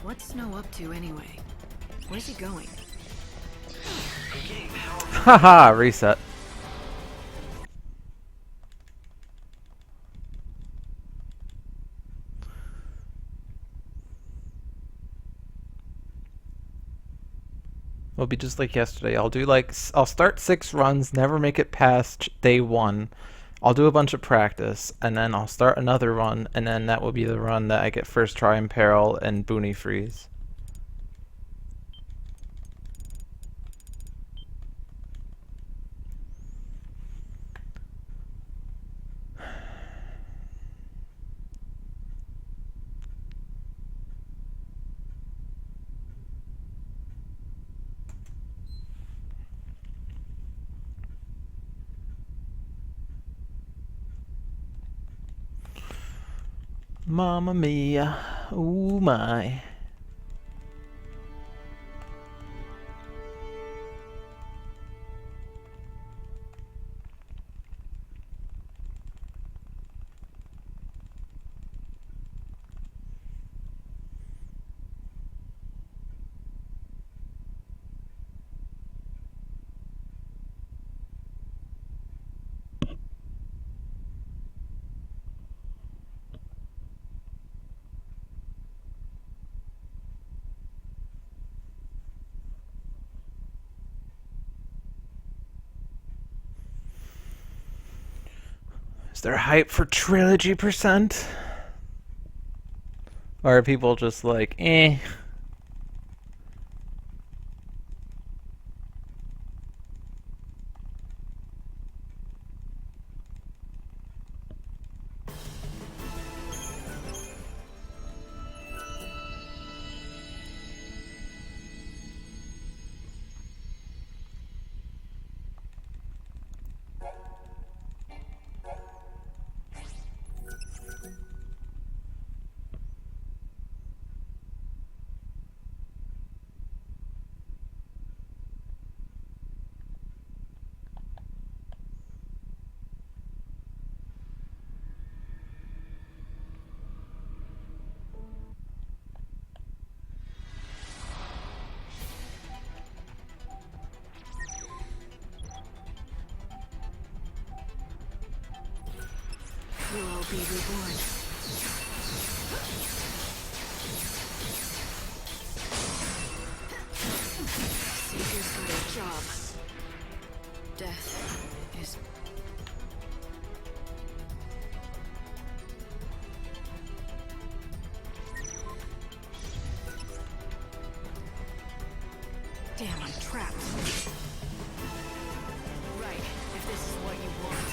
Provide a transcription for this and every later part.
What's Snow up to anyway? Where's he going? Haha, reset. It'll be just like yesterday. I'll start 6 runs, never make it past day 1. I'll do a bunch of practice, and then I'll start another run, and then that will be the run that I get first try in Peril and Boony Freeze. Mamma mia, ooh my. Is there hype for trilogy %? Or are people just like, eh? You'll all be reborn. Savior's got a job. Death is... Damn, I'm trapped. Right, if this is what you want.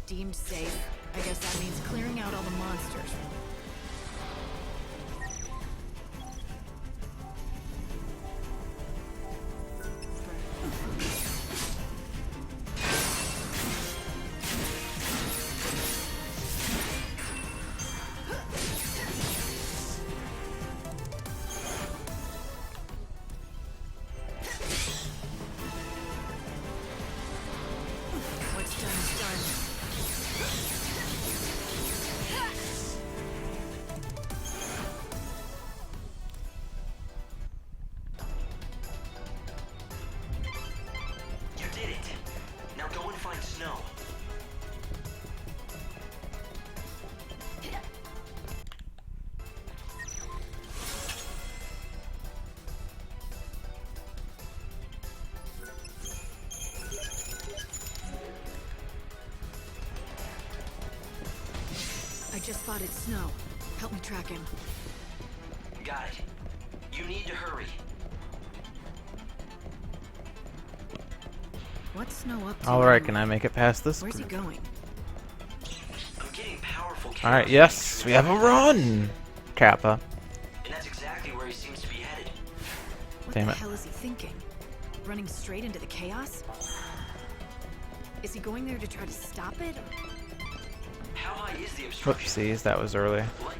Deemed safe. I guess that means clearing out all the monsters. What's done is done. You did it. Now go and find Snow. I just spotted Snow. Help me track him. Got it. You need to hurry. What's Snow up to? Alright, anyway? can I make it past this? Where's he going? I'm getting powerful chaos. Alright, yes, we have a run! Kappa. And that's exactly where he seems to be headed. What Damn the it. hell is he thinking? Running straight into the chaos? Is he going there to try to stop it? How high is the obstruction? Whoopsies, that was early. What?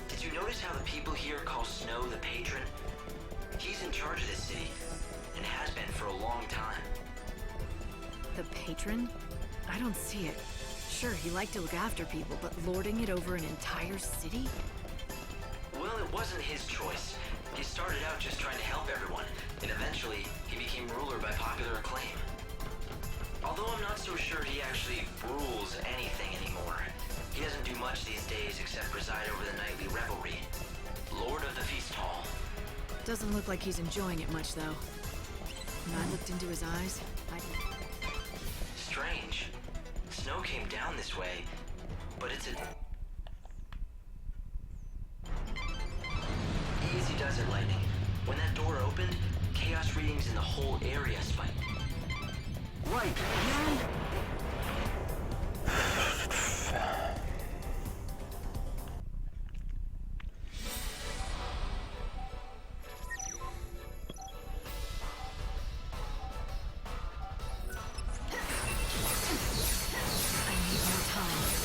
Did you notice how the people here call Snow the patron? He's in charge of this city, and has been for a long time. The patron? I don't see it. Sure, he liked to look after people, but lording it over an entire city? Well, it wasn't his choice. He started out just trying to help everyone, and eventually, he became ruler by popular acclaim. Although I'm not so sure he actually rules anything anymore. He doesn't do much these days except preside over the nightly revelry. Lord of the Feast Hall. Doesn't look like he's enjoying it much, though. When I looked into his eyes, Strange. Snow came down this way, but it's a... Easy does it, Lightning. When that door opened, chaos readings in the whole area spiked. Right, man! I need more time.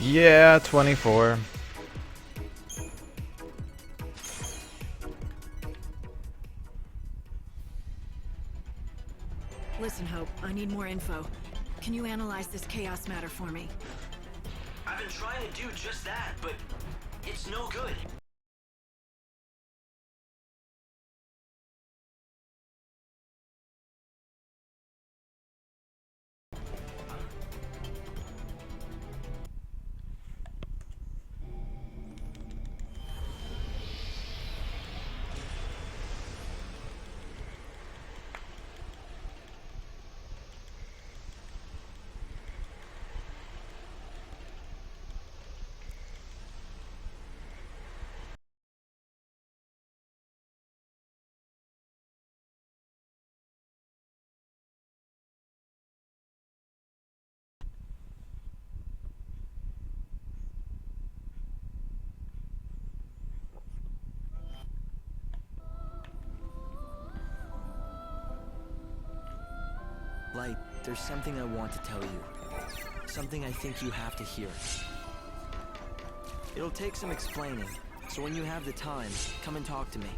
Yeah, 24. Listen, Hope, I need more info. Can you analyze this chaos matter for me? I've been trying to do just that, but it's no good. Light, there's something I want to tell you. Something I think you have to hear. It'll take some explaining, so when you have the time, come and talk to me.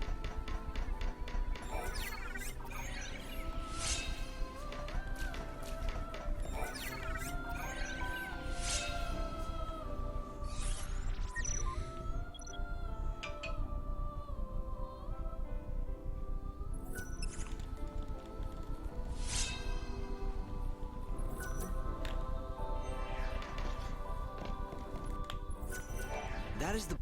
That is the...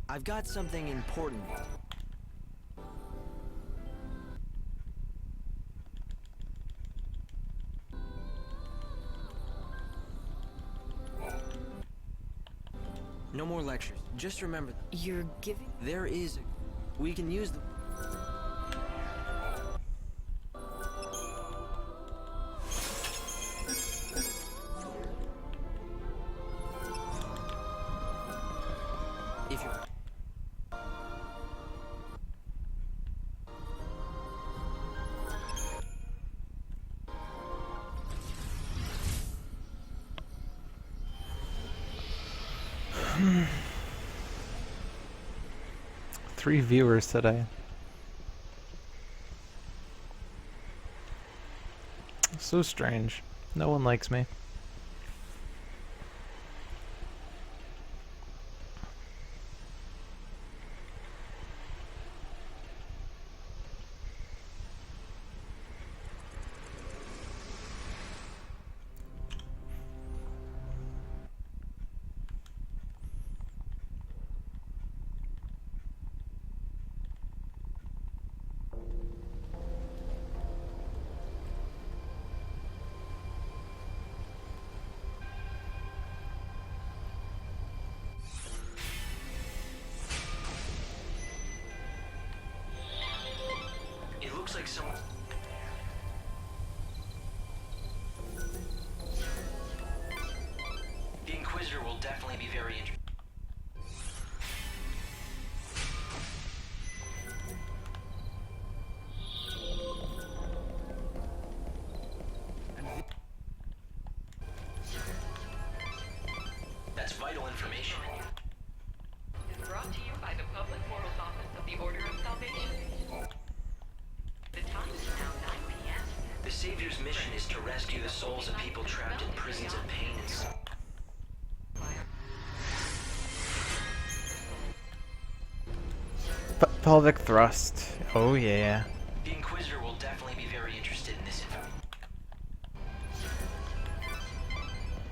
I've got something important. No more lectures. Just remember, You're giving... there is... We can use the... If you... Three viewers today. So strange. No one likes me. looks like someone... The Inquisitor will definitely be very interested. That's vital information. Brought to you by the Public Morals Office of the Order of Salvation. The time is now 9 p.m. The Savior's mission is to rescue the souls of people trapped in prisons of pain and suffering. Pelvic thrust. Oh yeah. The Inquisitor will definitely be very interested in this info.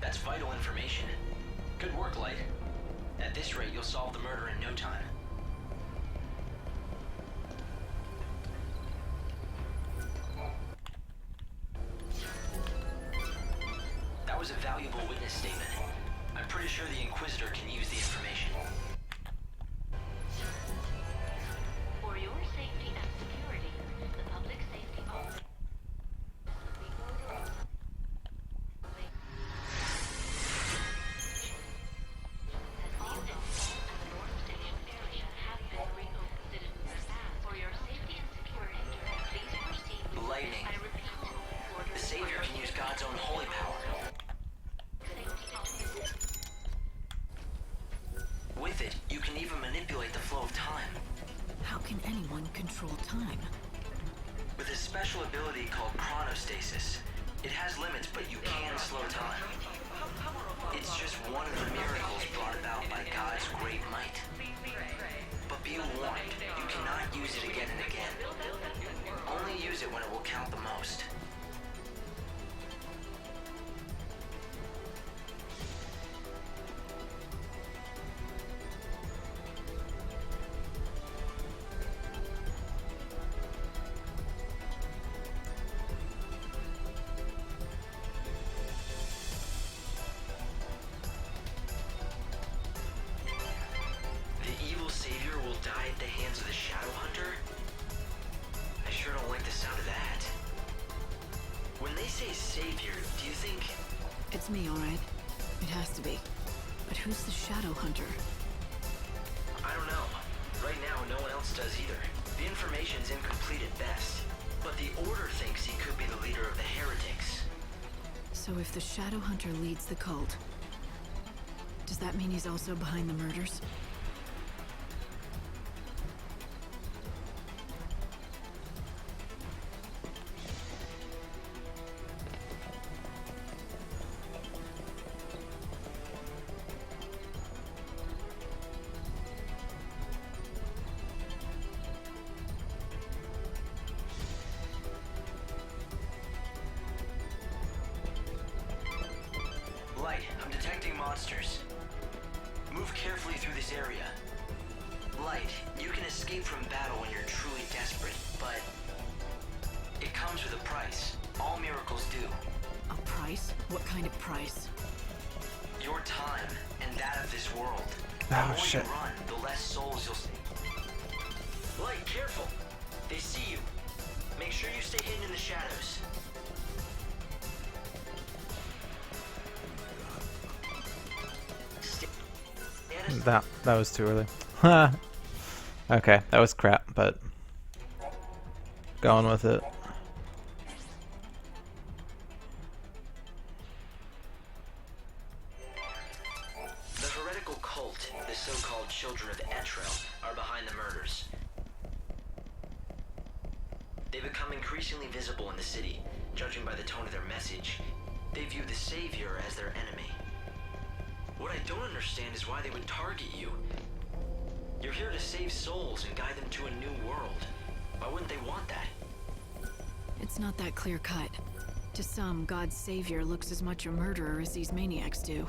That's vital information. Good work, Light. At this rate, you'll solve the murder in no time. That was a valuable witness statement. I'm pretty sure the Inquisitor can use the information. For your safety and security, the Public Safety Office of the Order of Salvation has the North Station area have been reopened. For your safety and security, please proceed with Lightning. I repeat, order The Savior can use God's own holy power. With it, you can even manipulate the flow of time. How can anyone control time? With a special ability called chronostasis, it has limits, but you can slow time. It's just one of the miracles brought about by God's great might. But be warned, you cannot use it again and again. Only use it when it will count the most. The evil savior will die at the hands of the Shadow Hunter? I sure don't like the sound of that. When they say savior, do you think... It's me, alright. It has to be. But who's the Shadow Hunter? I don't know. Right now, no one else does either. The information's incomplete at best. But the Order thinks he could be the leader of the heretics. So if the Shadow Hunter leads the cult, does that mean he's also behind the murders? Light, I'm detecting monsters. Move carefully through this area. Light, you can escape from battle when you're truly desperate, but it comes with a price. All miracles do. A price? What kind of price? Your time and that of this world. Oh, The more shit. you run, the less souls you'll save. Light, careful. They see you. Make sure you stay hidden in the shadows. That was too early. Ha. Okay, that was crap, but going with it. The heretical cult, the so-called Children of XIII, are behind the murders. They become increasingly visible in the city. Judging by the tone of their message, they view the Savior as their enemy. What I don't understand is why they would target you. You're here to save souls and guide them to a new world. Why wouldn't they want that? It's not that clear-cut. To some, God's savior looks as much a murderer as these maniacs do.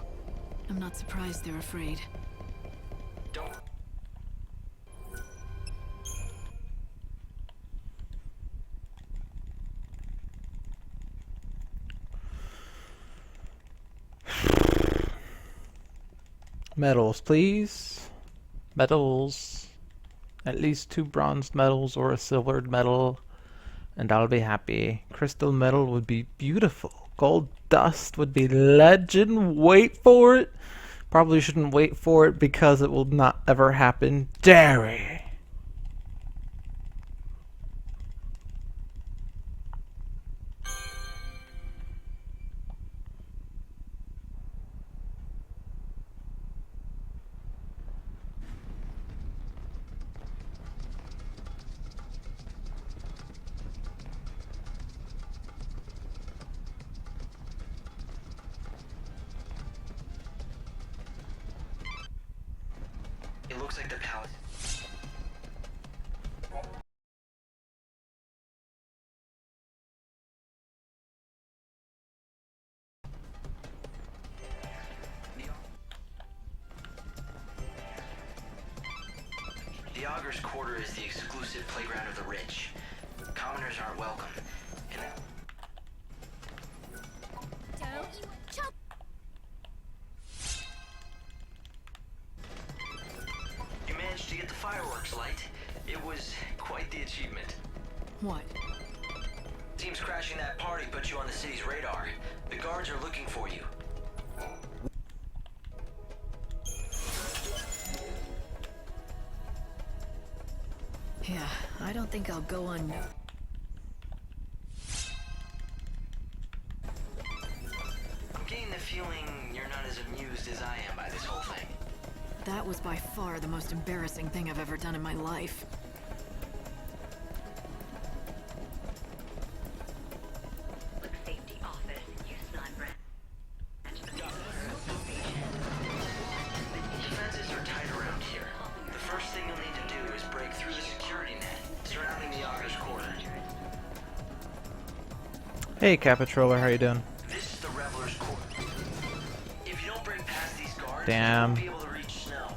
I'm not surprised they're afraid. Don't... Medals, please. Medals. At least 2 bronze medals or a silvered medal. and I'll be happy. Crystal metal would be beautiful. Gold dust would be legend. Wait for it. Probably shouldn't wait for it because it will not ever happen. Dairy. It looks like the palace. The Augur's Quarter is the exclusive playground of the rich. Commoners aren't welcome. And you managed to get the fireworks light. It was quite the achievement. What? Seems crashing that party put you on the city's radar. The guards are looking for you. Yeah, I don't think I'll go on. I'm getting the feeling you're not as amused as I am by this whole thing. That was by far the most embarrassing thing I've ever done in my life. Public Safety Office, Houston branch. Defenses are tight around here. The first thing you'll need to do is break through the security net surrounding the Augur's Quarter. Hey, Capatroller, how you doing? This is the Reveler's Quarter. If you don't break past these guards, Damn. you won't be able to reach Snow.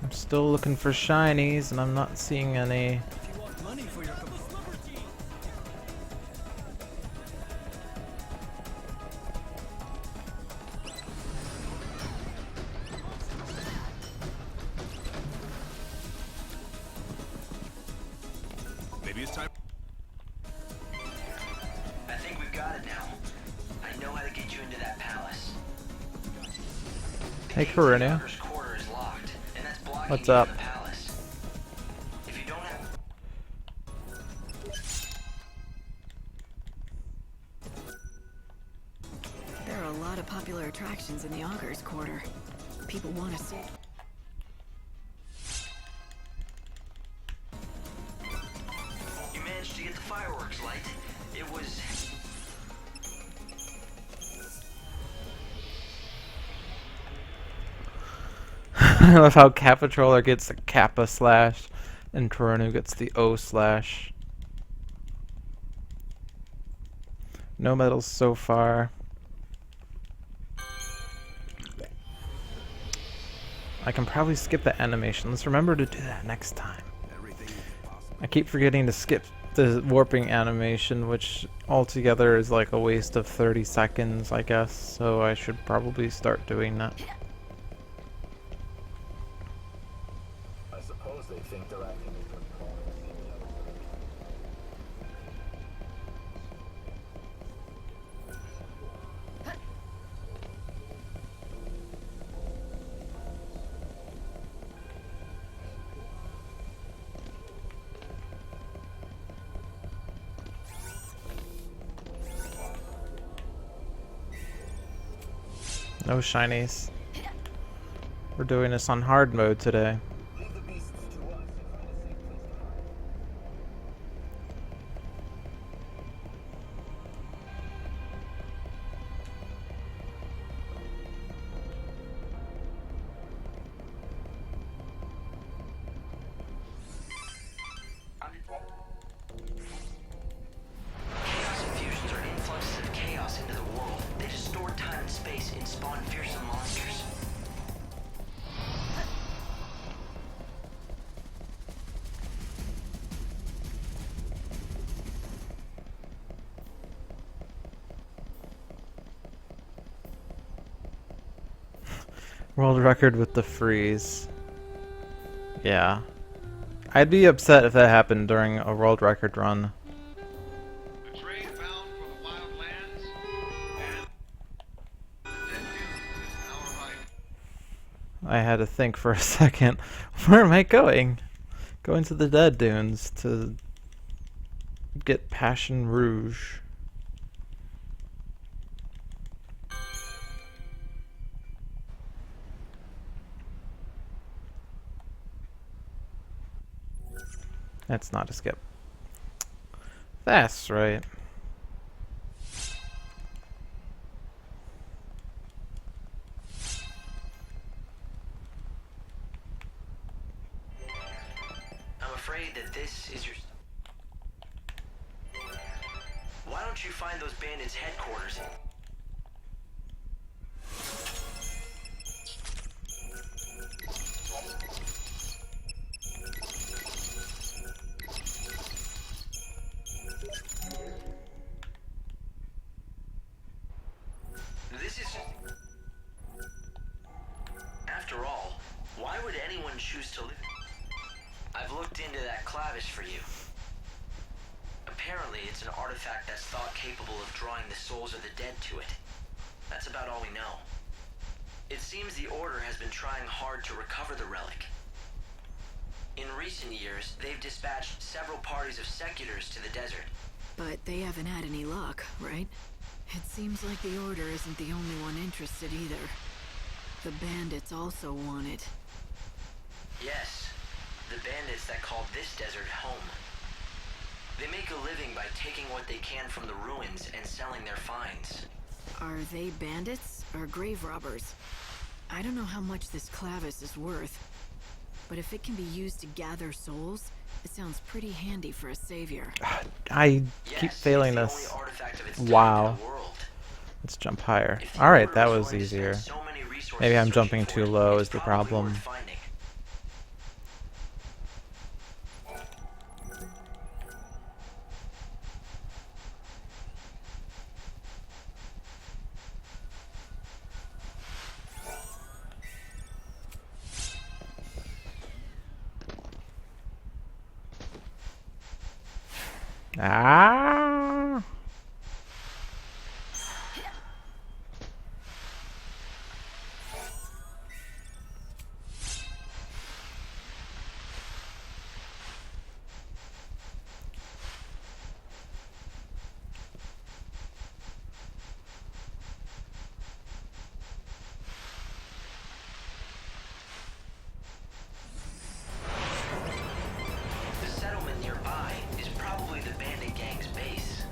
I'm still looking for shinies, and I'm not seeing any. Maybe it's time. I think we've got it now. I know how to get you into that palace. The Hey, gate to the Karuna. Augur's Quarter is locked, and that's blocking What's you up? from the palace. If you don't have There are a lot of popular attractions in the Augur's Quarter. People want to see. You managed to get the fireworks light. It was I love how Capatroller gets the Kappa slash, and Coronu gets the O slash. No medals so far. I can probably skip the animation. Let's remember to do that next time. I keep forgetting to skip the warping animation, which altogether is like a waste of 30 seconds, I guess. So I should probably start doing that. I suppose they think they're acting as good corners. No shinies. We're doing this on hard mode today. Leave the beasts to us and find a safe place to hide. chaos infusions are influxes of chaos into the world. They distort time and space and spawn fearsome monsters. World record with the freeze. Yeah. I'd be upset if that happened during a world record run. A train bound for the wild lands, and the dead dunes is now arriving. I had to think for a second. Where am I going? Going to the Dead Dunes to get Passion Rouge. That's not a skip. That's right. I'm afraid that this is your... Why don't you find those bandits' headquarters? This is... After all, why would anyone choose to live... I've looked into that clavis for you. Apparently, it's an artifact that's thought capable of drawing the souls of the dead to it. That's about all we know. It seems the Order has been trying hard to recover the relic. In recent years, they've dispatched several parties of seculars to the desert. But they haven't had any luck, right? It seems like the Order isn't the only one interested either. The bandits also want it. Yes, the bandits that call this desert home. They make a living by taking what they can from the ruins and selling their finds. Are they bandits or grave robbers? I don't know how much this clavis is worth, but if it can be used to gather souls, it sounds pretty handy for a savior. I Yes, keep failing it's the this. only artifact of its type Wow. in the world. Let's jump higher. If the Alright, Order that is was going to spend easier. so many resources Maybe I'm searching jumping for too it, low it's is the probably problem. worth finding. Ah! The settlement nearby is probably the bandit gang's base.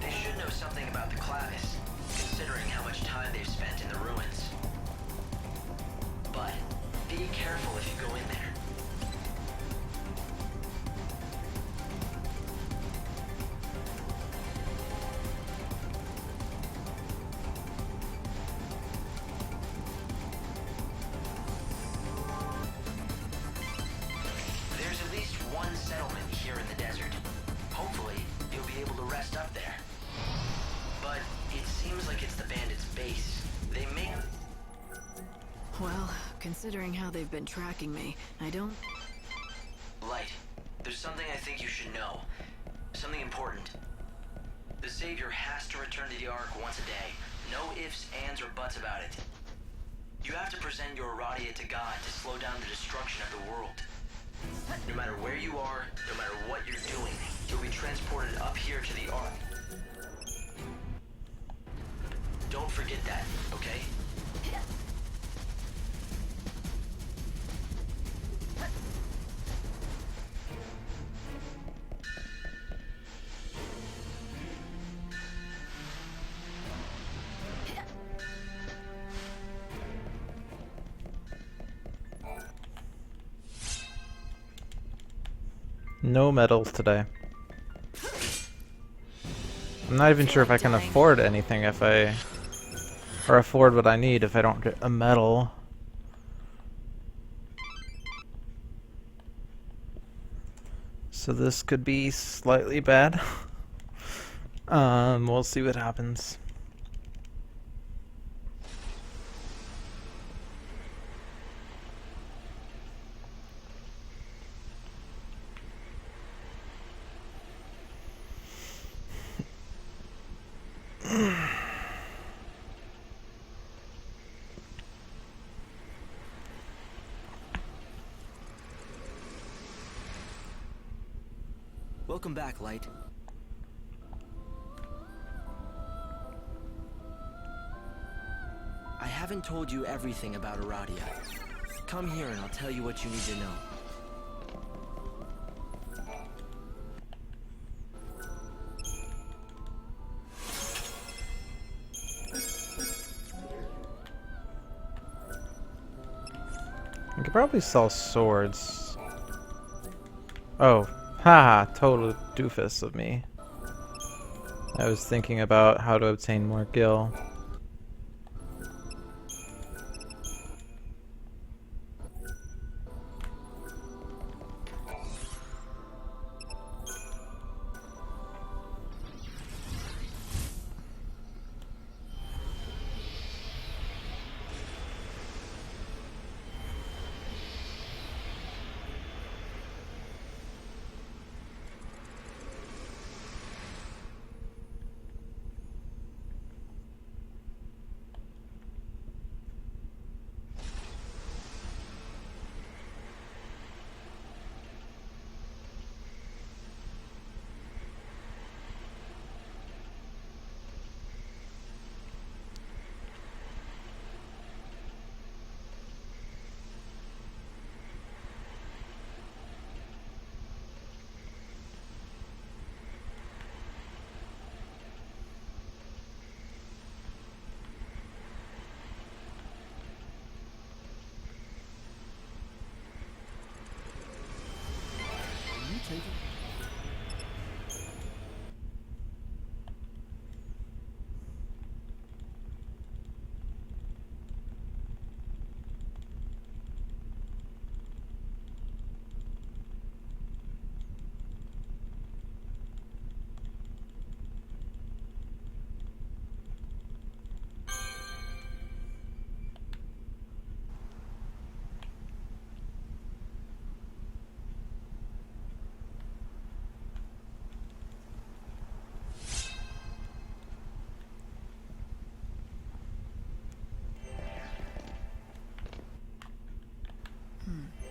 They should know something about the clavis, considering how much time they've spent in the ruins. But be careful if you go in there. There's at least one settlement here in the desert. Hopefully, you'll be able to rest up there. But it seems like it's the bandits' base. They may... Well, considering how they've been tracking me, I don't... Light, there's something I think you should know. Something important. The Savior has to return to the Ark once a day. No ifs, ands, or buts about it. You have to present your Aradia to God to slow down the destruction of the world. No matter where you are, no matter what you're doing, you'll be transported up here to the Ark. Don't forget that, okay? No medals today. I'm not even sure if I can afford anything if I... or afford what I need if I don't get a medal. So this could be slightly bad. We'll see what happens. Welcome back, Light. I haven't told you everything about Aradia. Come here and I'll tell you what you need to know. I could probably sell swords. Oh, haha, total doofus of me. I was thinking about how to obtain more gil.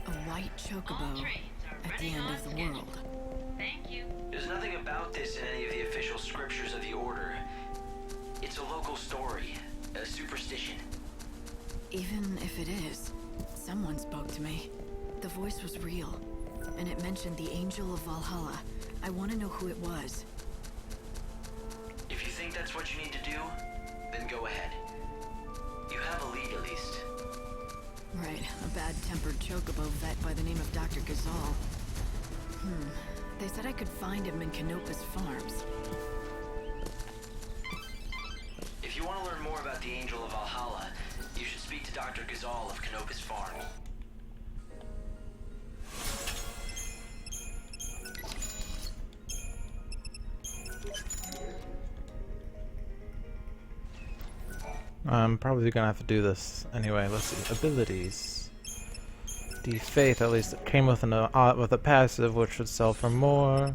A white chocobo at the end of the world. Thank you. There's nothing about this in any of the official scriptures of the Order. It's a local story, a superstition. Even if it is, someone spoke to me. The voice was real, and it mentioned the Angel of Valhalla. I want to know who it was. If you think that's what you need to do, then go ahead. You have a lead, at least. Right, a bad-tempered chocobo vet by the name of Dr. Gazal. They said I could find him in Canopus Farms. If you want to learn more about the Angel of Valhalla, you should speak to Dr. Gazal of Canopus Farms. I'm probably gonna have to do this anyway. Let's see. Abilities. The Faith, at least it came with a passive, which would sell for more.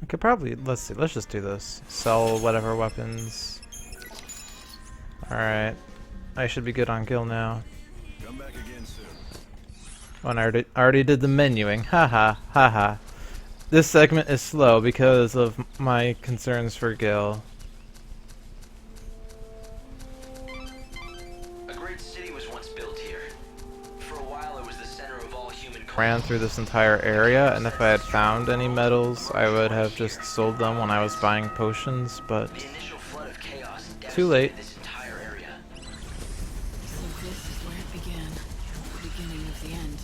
I could probably, let's see, let's just do this. Sell whatever weapons. Alright. I should be good on gil now. Come back again soon. Oh, and I already did the menuing. Haha, haha. This segment is slow because of my concerns for gil. A great city was once built here. For a while it was the center of all human Ran through this entire area, and if I had found any metals, I would have just sold them when I was buying potions, but The initial flood of chaos too late. devastated this entire area. So this is where it began. The beginning of the end.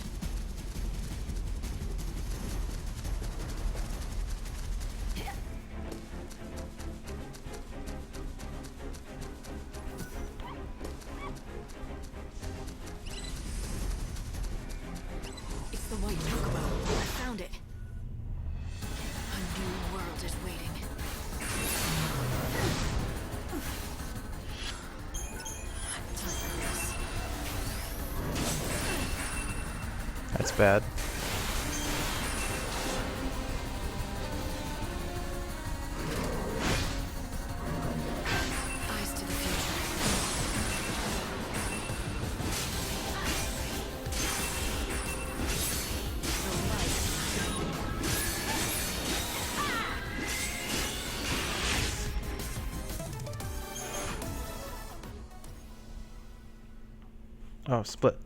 It's the white chocobo. I found it. A new world is waiting. it's bad. Eyes to the future. The light. Oh, split.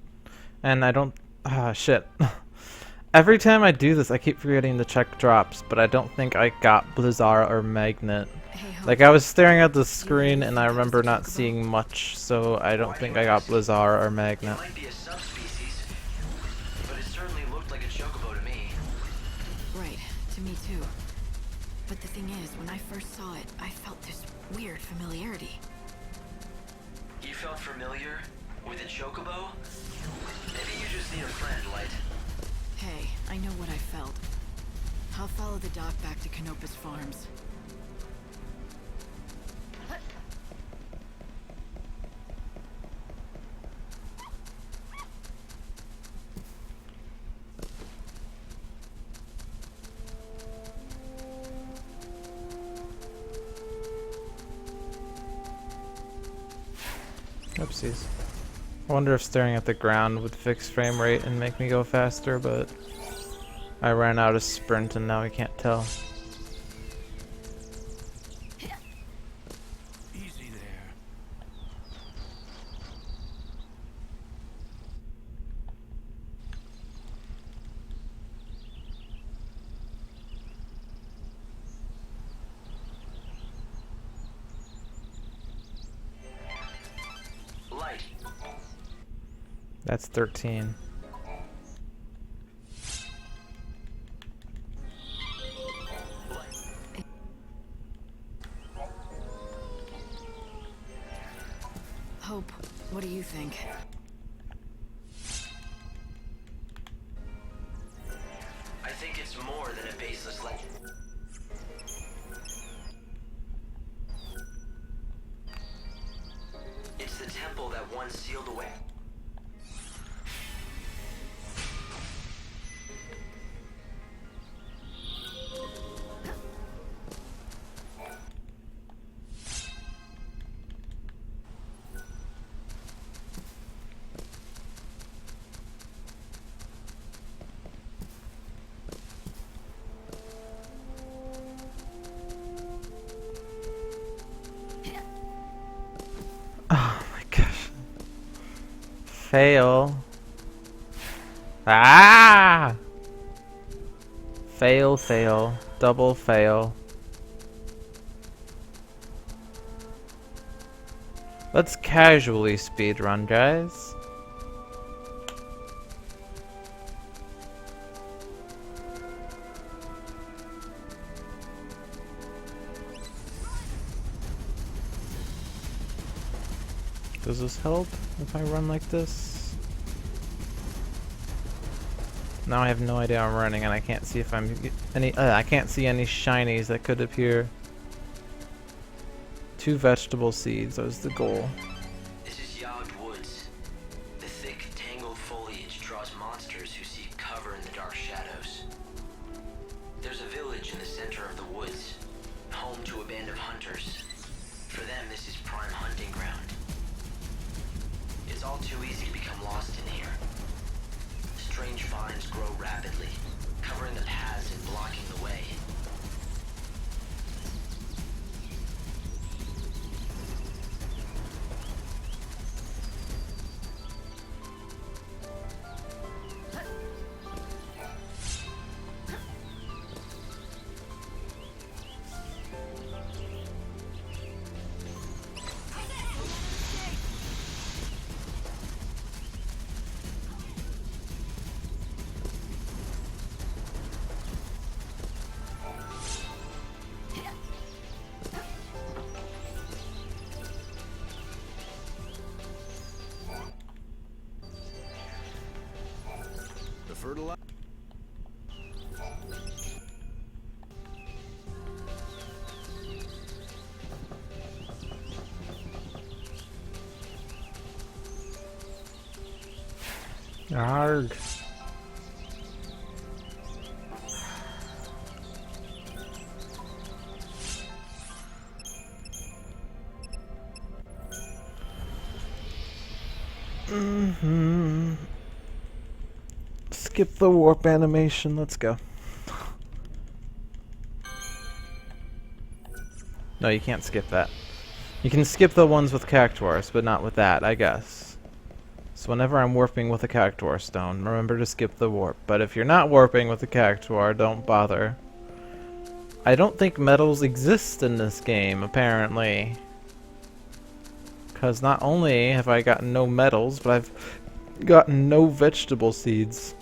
And I don't... Ah, shit. Every time I do this, I keep forgetting to check drops, but I don't think I got Blizzard or Magnet. Hey, Hope. Like, I was staring at the screen, and I remember not seeing much, so I don't think I got Blizzard or It Magnet. might be a subspecies, but it certainly looked like a chocobo to me. Right, to me too. But the thing is, when I first saw it, I felt this weird familiarity. You felt familiar with a chocobo? Maybe you just need a friend, Light. Hey, I know what I felt. I'll follow the doc back to Canopus Farms. Oopsies. I wonder if staring at the ground would fix frame rate and make me go faster, but I ran out of sprint and now I can't tell. Easy there. Light. That's 13. Hope, what do you think? I think it's more than a baseless legend. It's the temple that once sealed away. Oh my gosh. Fail. Ah! Fail, fail. Double fail. Let's casually speedrun, guys. Does this help if I run like this? Now I have no idea I'm running, and I can't see if I'm I can't see any shinies that could appear. 2 vegetable seeds was the goal. This is Yogged Woods. The thick, tangled foliage draws monsters who seek cover in the dark shadows. There's a village in the center of the woods, home to a band of hunters. For them, this is prime hunting ground. It's all too easy to become lost in here. Strange vines grow rapidly, covering the paths and blocking the way. The fertilizer. Arg. Skip the warp animation. Let's go. No, you can't skip that. You can skip the ones with cactuars, but not with that, I guess. So whenever I'm warping with a cactuar stone, remember to skip the warp. But if you're not warping with a cactuar, don't bother. I don't think metals exist in this game, apparently. Because not only have I gotten no metals, but I've gotten no vegetable seeds.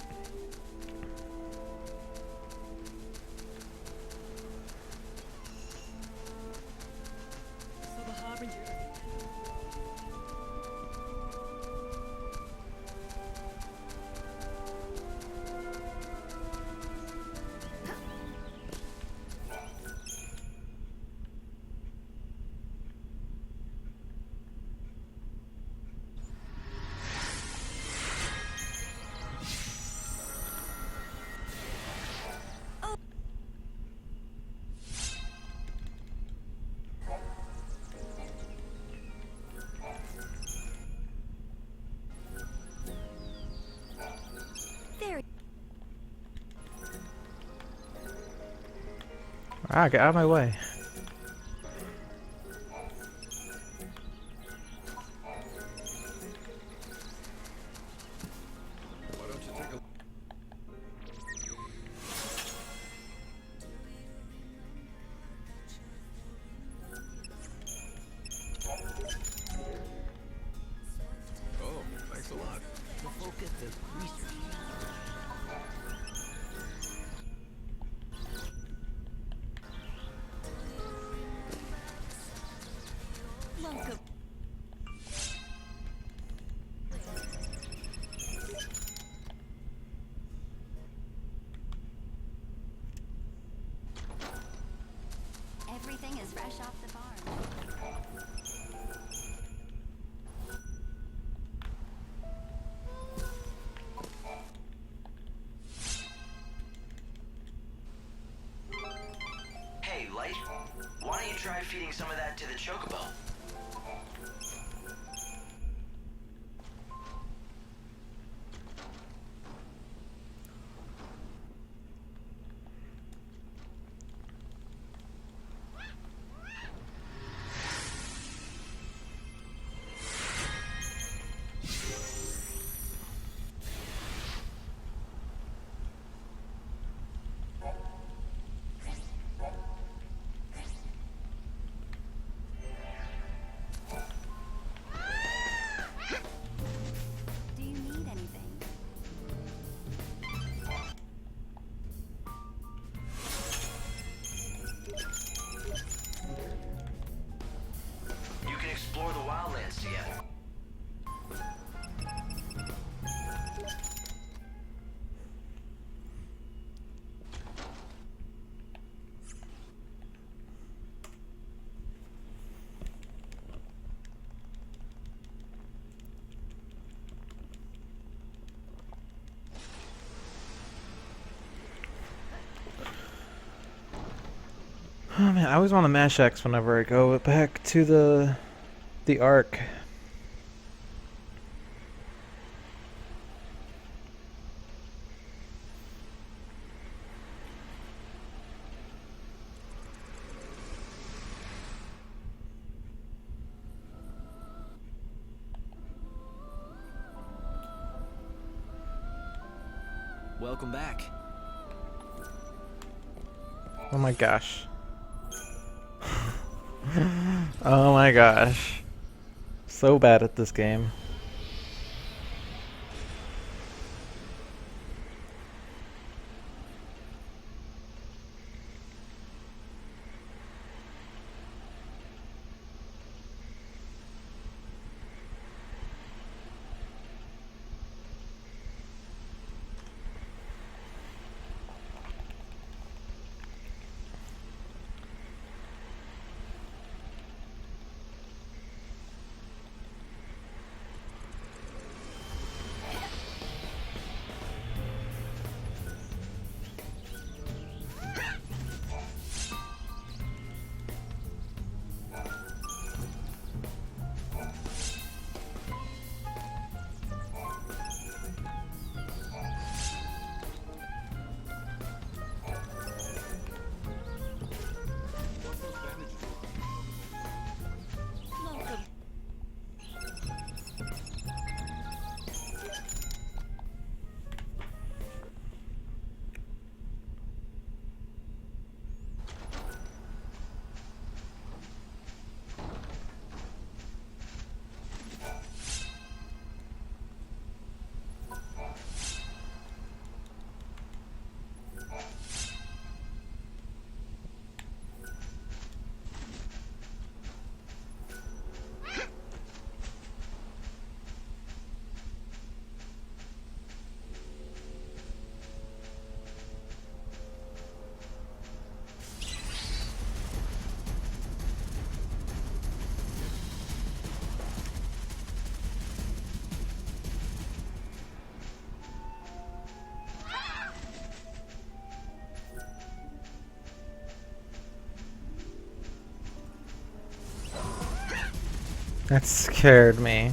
Ah, get out of my way. Oh, thanks a lot. The folk at the research. Everything is fresh off the farm. Hey, Light, why don't you try feeding some of that to the chocobo? Do you need anything? You can explore the wildlands together. Oh man, I always want to mash X whenever I go back to the Ark. Welcome back. Oh my gosh. Oh my gosh. So bad at this game. That scared me.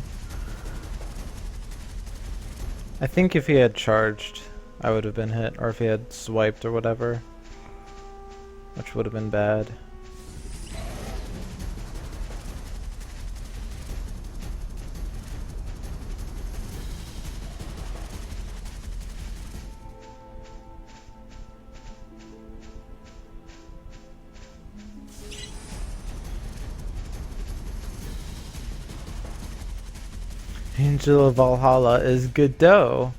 I think if he had charged, I would have been hit, or if he had swiped or whatever, which would have been bad. Angel of Valhalla is Godot.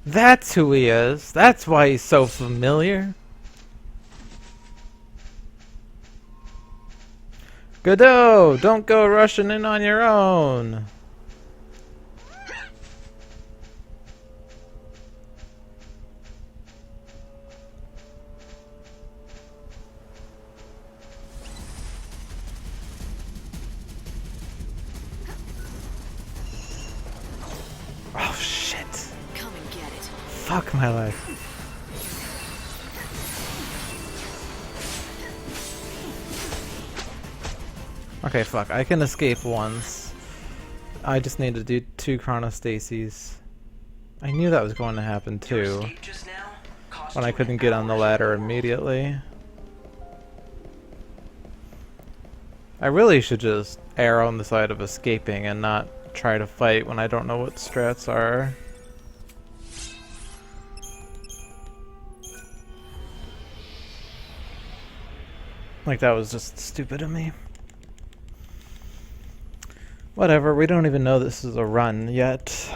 That's who he is. That's why he's so familiar. Godot, don't go rushing in on your own. Oh shit. Come and get it. Fuck my life. Okay, fuck. I can escape once. I just need to do 2 chronostases. I knew that was going to happen too, Escape just now cost when I you couldn't an get on the hour. ladder immediately. I really should just err on the side of escaping and not try to fight when I don't know what strats are. Like, that was just stupid of me. Whatever, we don't even know this is a run yet.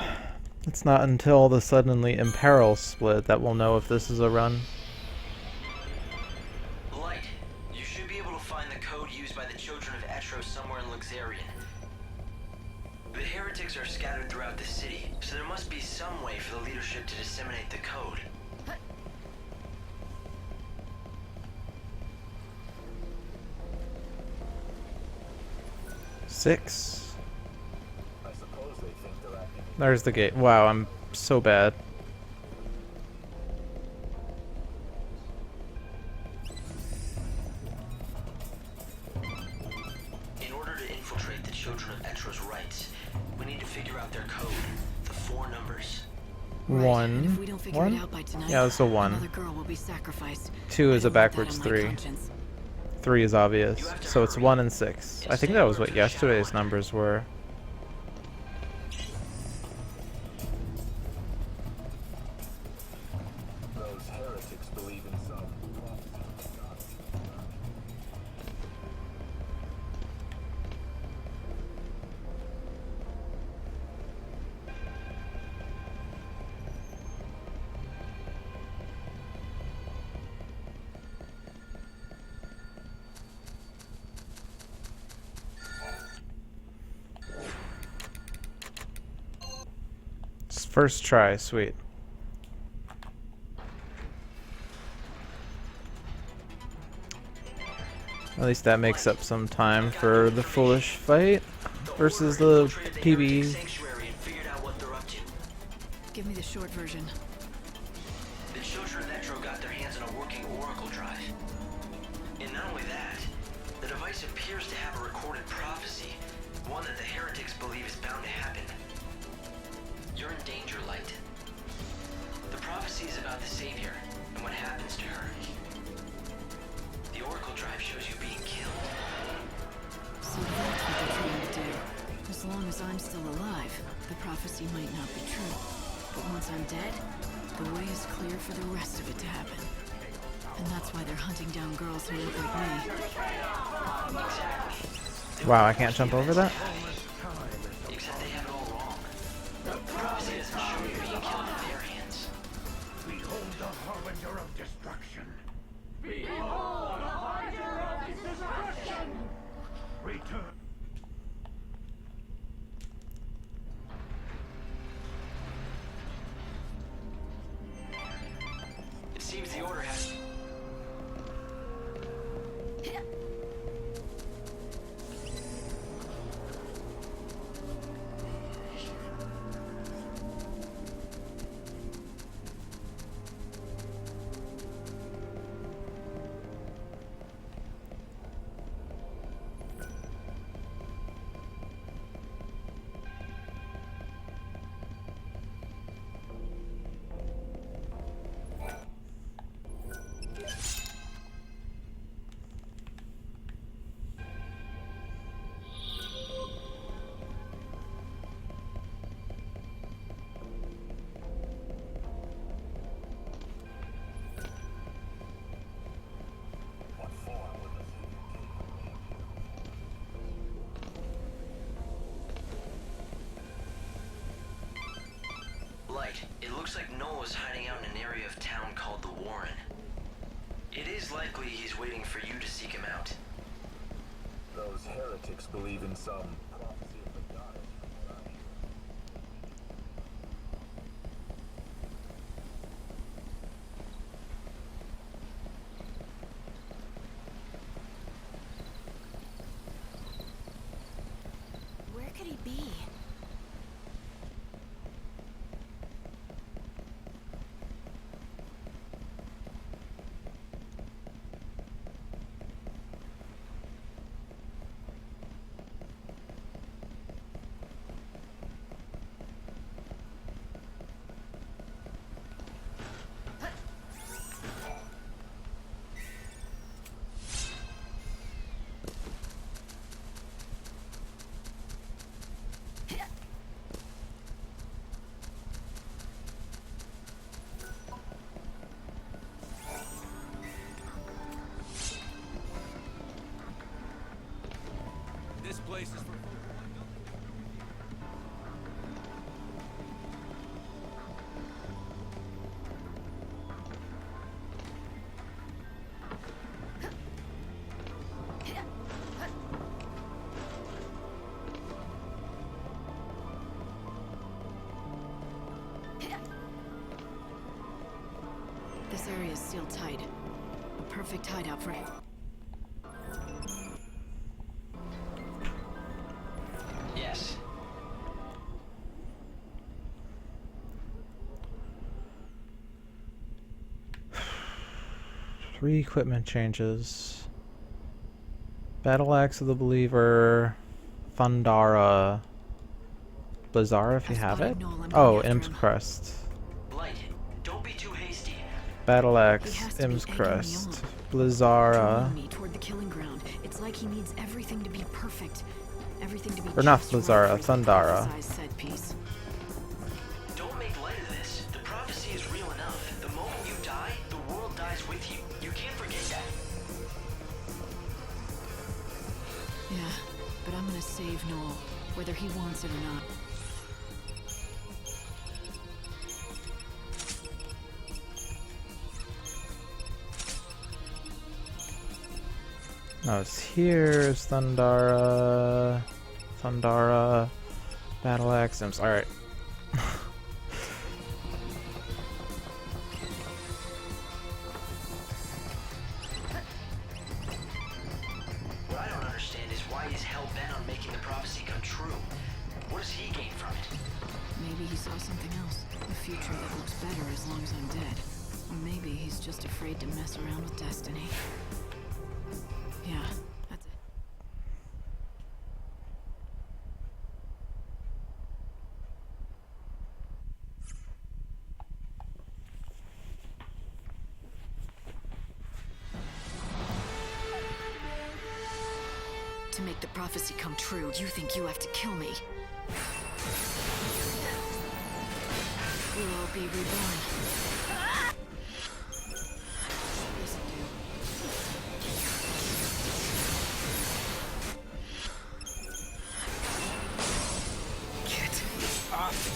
It's not until the suddenly imperil split that we'll know if this is a run. Light, you should be able to find the code used by the children of Etros somewhere in Luxarian. The heretics are scattered throughout the city, so there must be some way for the leadership to disseminate the code. Six. I suppose they think they're acting in There's the gate. Wow, I'm so bad. In order to infiltrate the children of Etros' rights, we need to figure out their code, the 4 numbers. Right, One. and if we don't figure One? it out by tonight, Yeah, that's a 1. another girl will be sacrificed. 2 I is a don't want that backwards on my 3. conscience. 3 is obvious. You have to So it's hurry. 1 and 6. I think that was what yesterday's numbers were. those heretics believe in some prophecy of God. First try, sweet. At least that makes up some time for the foolish fight versus the Infiltrated the heretic PB. sanctuary and figured out what they're up to. Give me the short version. The children of Etro got their hands on a working Oracle drive. And not only that, the device appears to have a recorded prophecy, one that the heretics believe is bound to happen. You're in danger, Light. The prophecy is about the Savior and what happens to her. The Oracle drive shows you being killed. So that's what they're trying to do. As long as I'm still alive, the prophecy might not be true. But once I'm dead, the way is clear for the rest of it to happen. And that's why they're hunting down girls who look like me. Wow, I can't jump over that? Except they have it all wrong. The prophecy doesn't show you being killed in their hands. Behold the harbinger of destruction. Return. It seems the order has... right. It looks like Noel is hiding out in an area of town called the Warren. It is likely he's waiting for you to seek him out. Those heretics believe in some prophecy of the goddess. Where could he be? This place is for... This area is sealed tight. A perfect hideout for him. Yes. Three equipment changes. Battle Axe of the Believer, Thundara, Blizzara if you I've have spotted it. Noel, I'm Oh, going after Imp's him. Crest. Light, don't be too hasty. Battle He Axe, has to be Imp's egging me Crest, on. Blizzara, Drawing me toward the killing ground. It's like he needs everything to be perfect. Everything to be or not just right Blizzara, for his Thundara. prophesized set piece. Don't make light of this. The prophecy is real enough. The moment you die, the world dies with you. You can't forget that. Yeah, but I'm gonna save Noel, whether he wants it or not. Now it's here's Thundara, Battle Axe, Imps. Alright. What I don't understand is why he's hell-bent on making the prophecy come true. What does he gain from it? Maybe he saw something else. A future that looks better as long as I'm dead. Or maybe he's just afraid to mess around with destiny. Yeah, that's it. To make the prophecy come true, you think you have to kill me. We'll all be reborn. Listen, dude. Get off.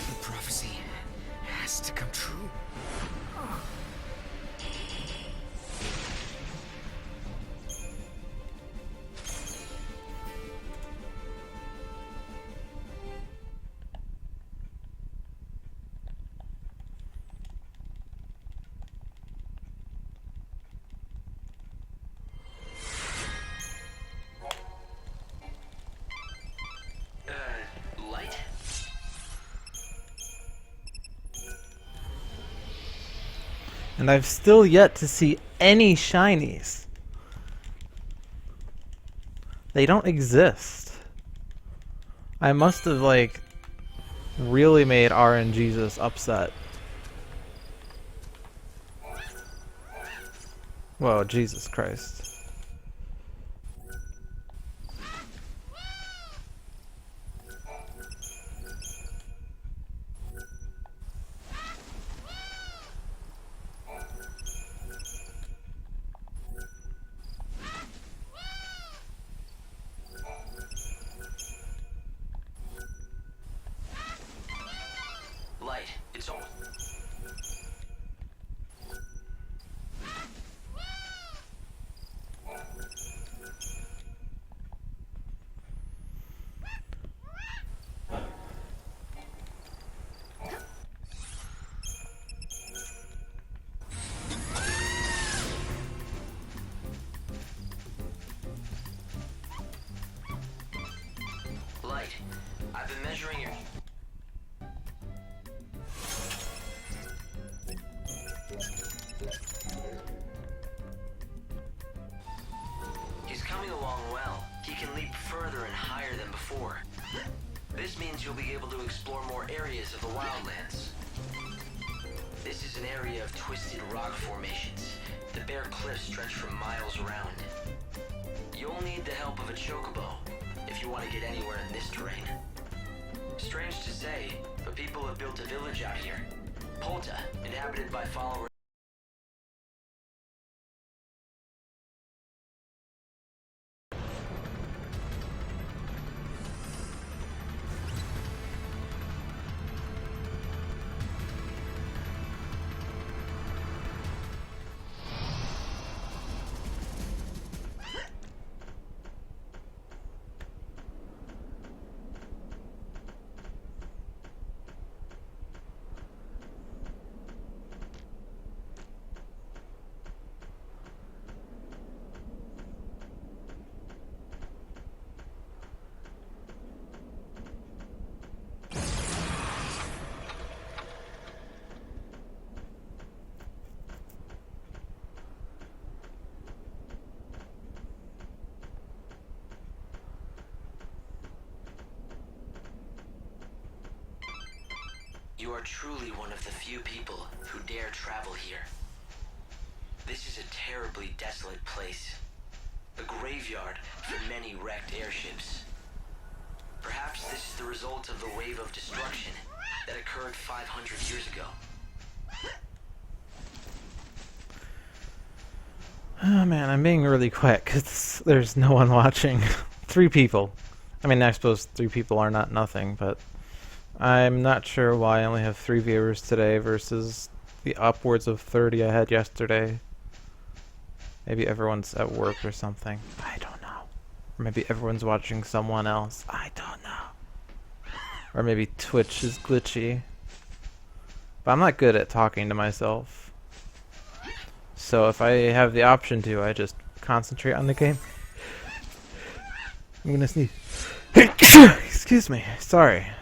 The prophecy has to come true. Light? And I've still yet to see any shinies. They don't exist. I must have, like, really made RNGesus upset. Whoa, Jesus Christ. been measuring your... He's coming along well. He can leap further and higher than before. This means you'll be able to explore more areas of the wildlands. This is an area of twisted rock formations. The bare cliffs stretch for miles around. You'll need the help of a chocobo if you want to get anywhere in this terrain. Strange to say, but people have built a village out here. Polta, inhabited by followers. You are truly one of the few people who dare travel here. This is a terribly desolate place. A graveyard for many wrecked airships. Perhaps this is the result of the wave of destruction that occurred 500 years ago. Oh man, I'm being really quick 'cause there's no one watching. 3 people. I mean, I suppose 3 people are not nothing, but I'm not sure why I only have 3 viewers today versus the upwards of 30 I had yesterday. Maybe everyone's at work or something. I don't know. Or maybe everyone's watching someone else. I don't know. Or maybe Twitch is glitchy. But I'm not good at talking to myself. So if I have the option to, I just concentrate on the game. I'm gonna sneeze. Excuse me. Sorry.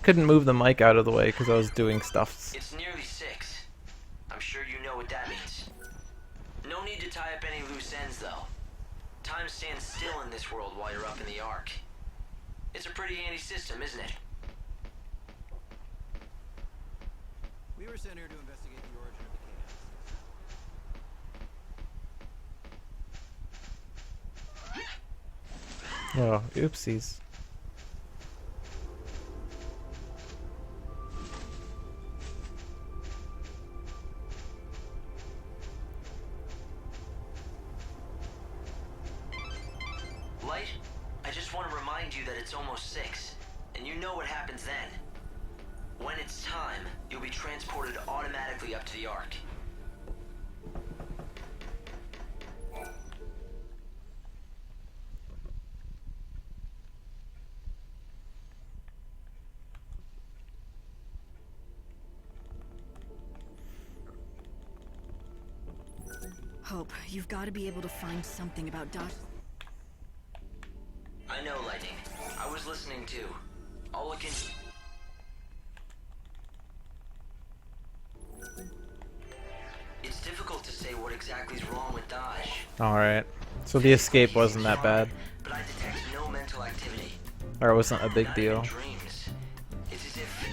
Couldn't move the mic out of the way because I was doing stuff. It's nearly 6. I'm sure you know what that means. No need to tie up any loose ends, though. Time stands still in this world while you're up in the Ark. It's a pretty handy system, isn't it? We were sent here to investigate the origin of the chaos. Oh, oopsies. Light, I just want to remind you that it's almost 6, and you know what happens then. When it's time, you'll be transported automatically up to the Ark. Hope, you've got to be able to find something about Dash. I know, Lightning. I was listening too. I'll look into... It's difficult to say what exactly is wrong with Dodge. Alright. So the escape wasn't that bad. But I detect no mental activity. Or it wasn't a big Not deal. even dreams. It's as if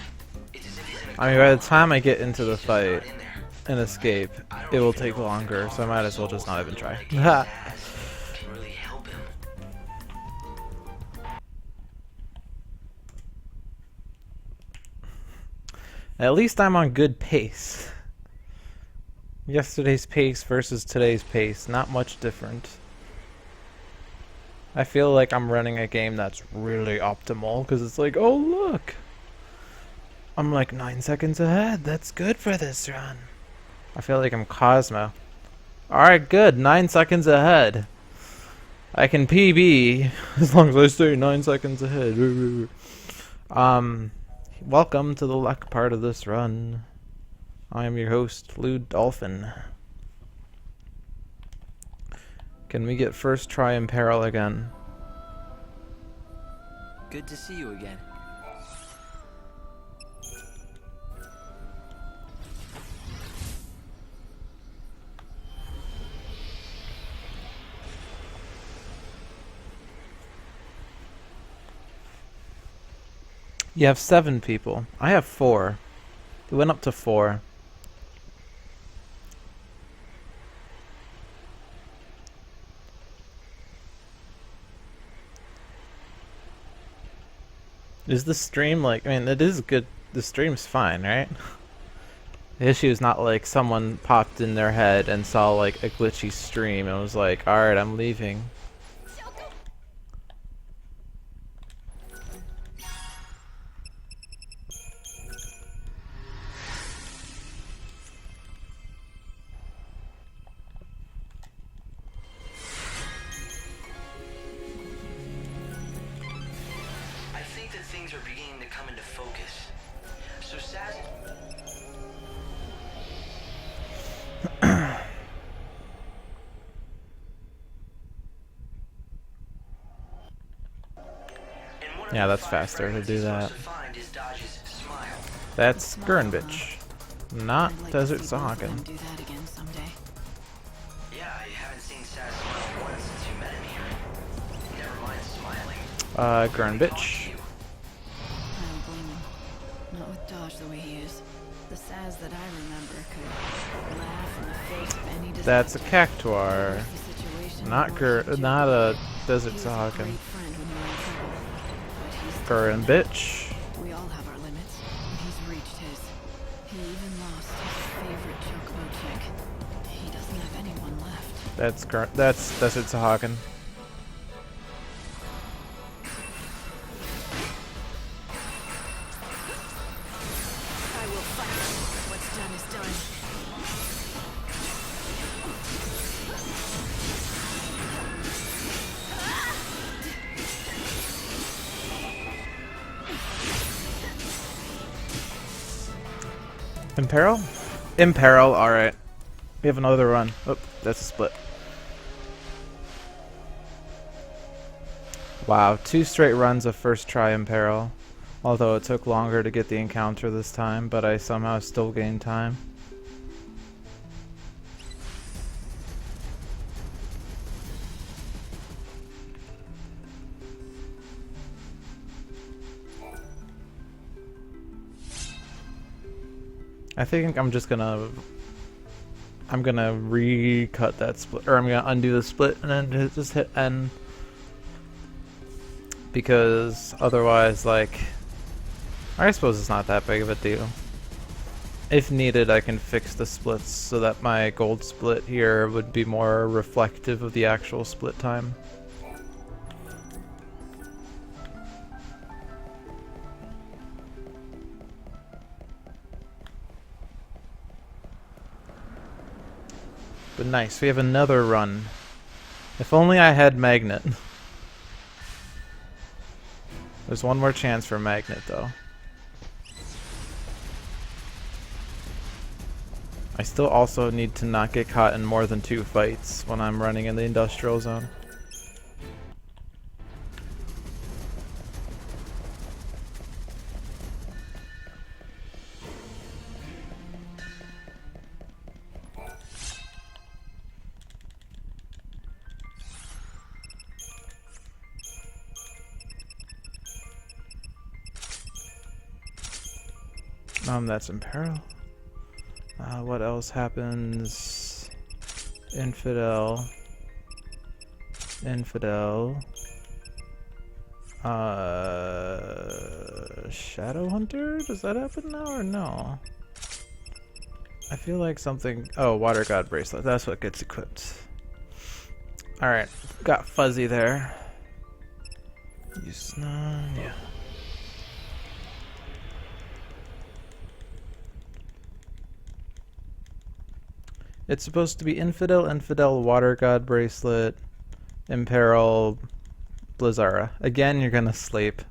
he's in a I mean, by the time I get into the He's just not fight in there. and escape, I don't it will even take know if the longer, so I might as well just not even souls try. that Gabe's has can really help him. At least I'm on good pace. Yesterday's pace versus today's pace, not much different. I feel like I'm running a game that's really optimal, because it's like, oh look! I'm like 9 seconds ahead, that's good for this run. I feel like I'm Cosmo. Alright, good, 9 seconds ahead. I can PB, as long as I stay 9 seconds ahead. Welcome to the luck part of this run. I am your host, Lewd Dolphin. Can we get first try in peril again? Good to see you again. You have 7 people. I have 4. It went up to 4. Is the stream like, I mean, it is good. The stream's fine, right? The issue is not like someone popped in their head and saw like a glitchy stream and was like, alright, I'm leaving. I think that things are beginning to come into focus. So Saz... And one of Yeah, the that's 5 faster to fragments do he's that. supposed to find is Dodge's smile. That's Gurnbitch, not I'd like Desert to see both of them Sahagin. do that again someday. Yeah, I haven't seen Saz smile once since you met him here. Never mind smiling. Gurnbitch. I don't blame him. Not with Dodge the way he is. The Saz that I remember could laugh in the face of any disaster. That's a Cactuar, If the situation not were worse, not a Desert he was a Sahagin. great friend when you were in trouble. But he's different now. Gurnbitch. We all have our limits, and he's reached his. He even lost his favorite chocobo chick. He doesn't have anyone left. That's Desert Sahagin. I will fight. What's done is done. Imperil? Imperil, alright. We have another run. Oh, that's a split. Wow, 2 straight runs of first try Imperil. Although it took longer to get the encounter this time, but I somehow still gained time. I think I'm just gonna recut that split, or I'm gonna undo the split and then just hit N, because otherwise, like, I suppose it's not that big of a deal. If needed, I can fix the splits so that my gold split here would be more reflective of the actual split time. But nice, we have another run. If only I had Magnet. There's one more chance for Magnet, though. I still also need to not get caught in more than 2 fights when I'm running in the industrial zone. That's Imperil. What else happens? Infidel. Shadow Hunter? Does that happen now or no? I feel like something... Oh, Water God Bracelet. That's what gets equipped. Alright. Got Fuzzy there. Use none. Yeah. It's supposed to be Infidel, Water God Bracelet, Imperil, Blizzara. Again, you're gonna sleep.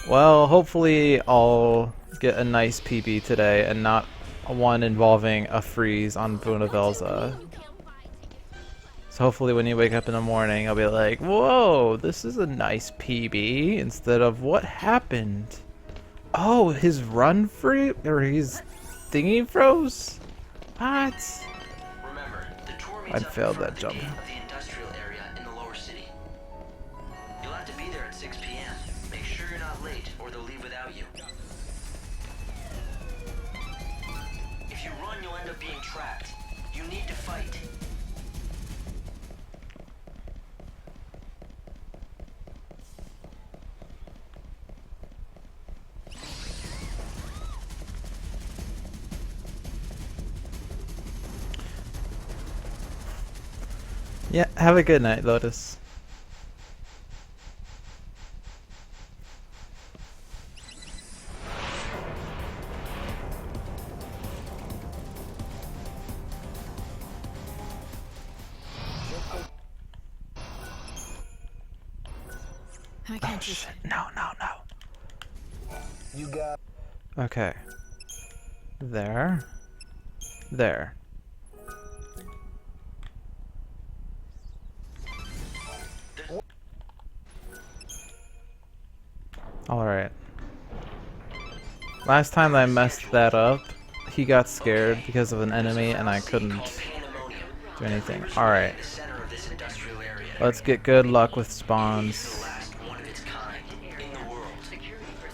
Well, hopefully I'll get a nice PB today and not one involving a freeze on Bunavelza. So hopefully when you wake up in the morning, I'll be like, whoa, this is a nice PB, instead of what happened? Oh, his run free, or his thingy froze? What? Remember, the tour I meets up failed in front that of the jump. gate of the industrial area in the lower city. You'll have to be there at 6 p.m. Make sure you're not late, or they'll leave without you. If you run, you'll end up being trapped. You need to fight. Yeah, have a good night, Lotus. I can't just... No, no, no. You got. Okay. There. There. Alright. Last time I messed that up, he got scared because of an enemy and I couldn't do anything. Alright. Let's get good luck with spawns.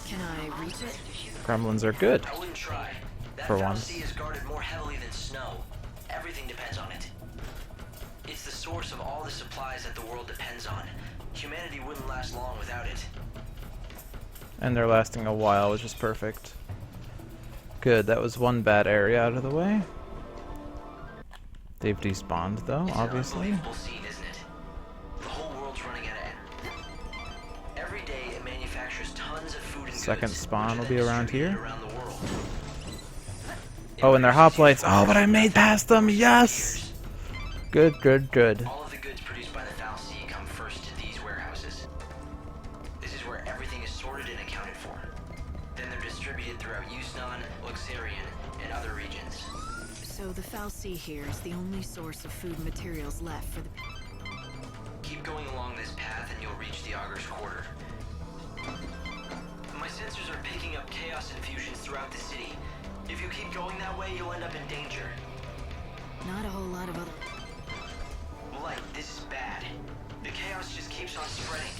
Can I reach it? Gremlins are good. I wouldn't try. That For foul once. sea is guarded more heavily than snow. Everything depends on it. It's the source of all the supplies that the world depends on. Humanity wouldn't last long without it. And they're lasting a while, which is perfect. Good, that was one bad area out of the way. They've despawned though, It's obviously. an unbelievable scene, isn't it? The whole world's running out of energy. Every day it manufactures tons of food and Second goods, spawn which will are be then around distributed here. around the world. Oh, and their hoplites. Oh, but I made past them. Yes. Good, good, good. All of the goods produced by the foul sea come first to these warehouses. This is where everything is sorted and accounted for. Then they're distributed throughout XIII, XIII, and other regions. So the foul sea here is the only source of food materials left for the... Keep going along this path and you'll reach the Augur's Quarter. My sensors are picking up chaos infusions throughout the city. If you keep going that way, you'll end up in danger. Not a whole lot of other... Light, this is bad. The chaos just keeps on spreading.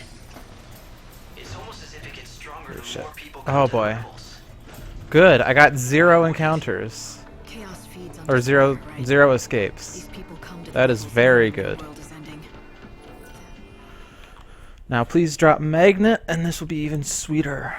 It's almost as if it gets stronger the shit. more people Oh, come to the boy. levels. Good. I got 0 encounters. Chaos feeds on Or despair, zero right? zero escapes. These people come to the That is levels very knowing the good. world is ending. Now please drop magnet and this will be even sweeter.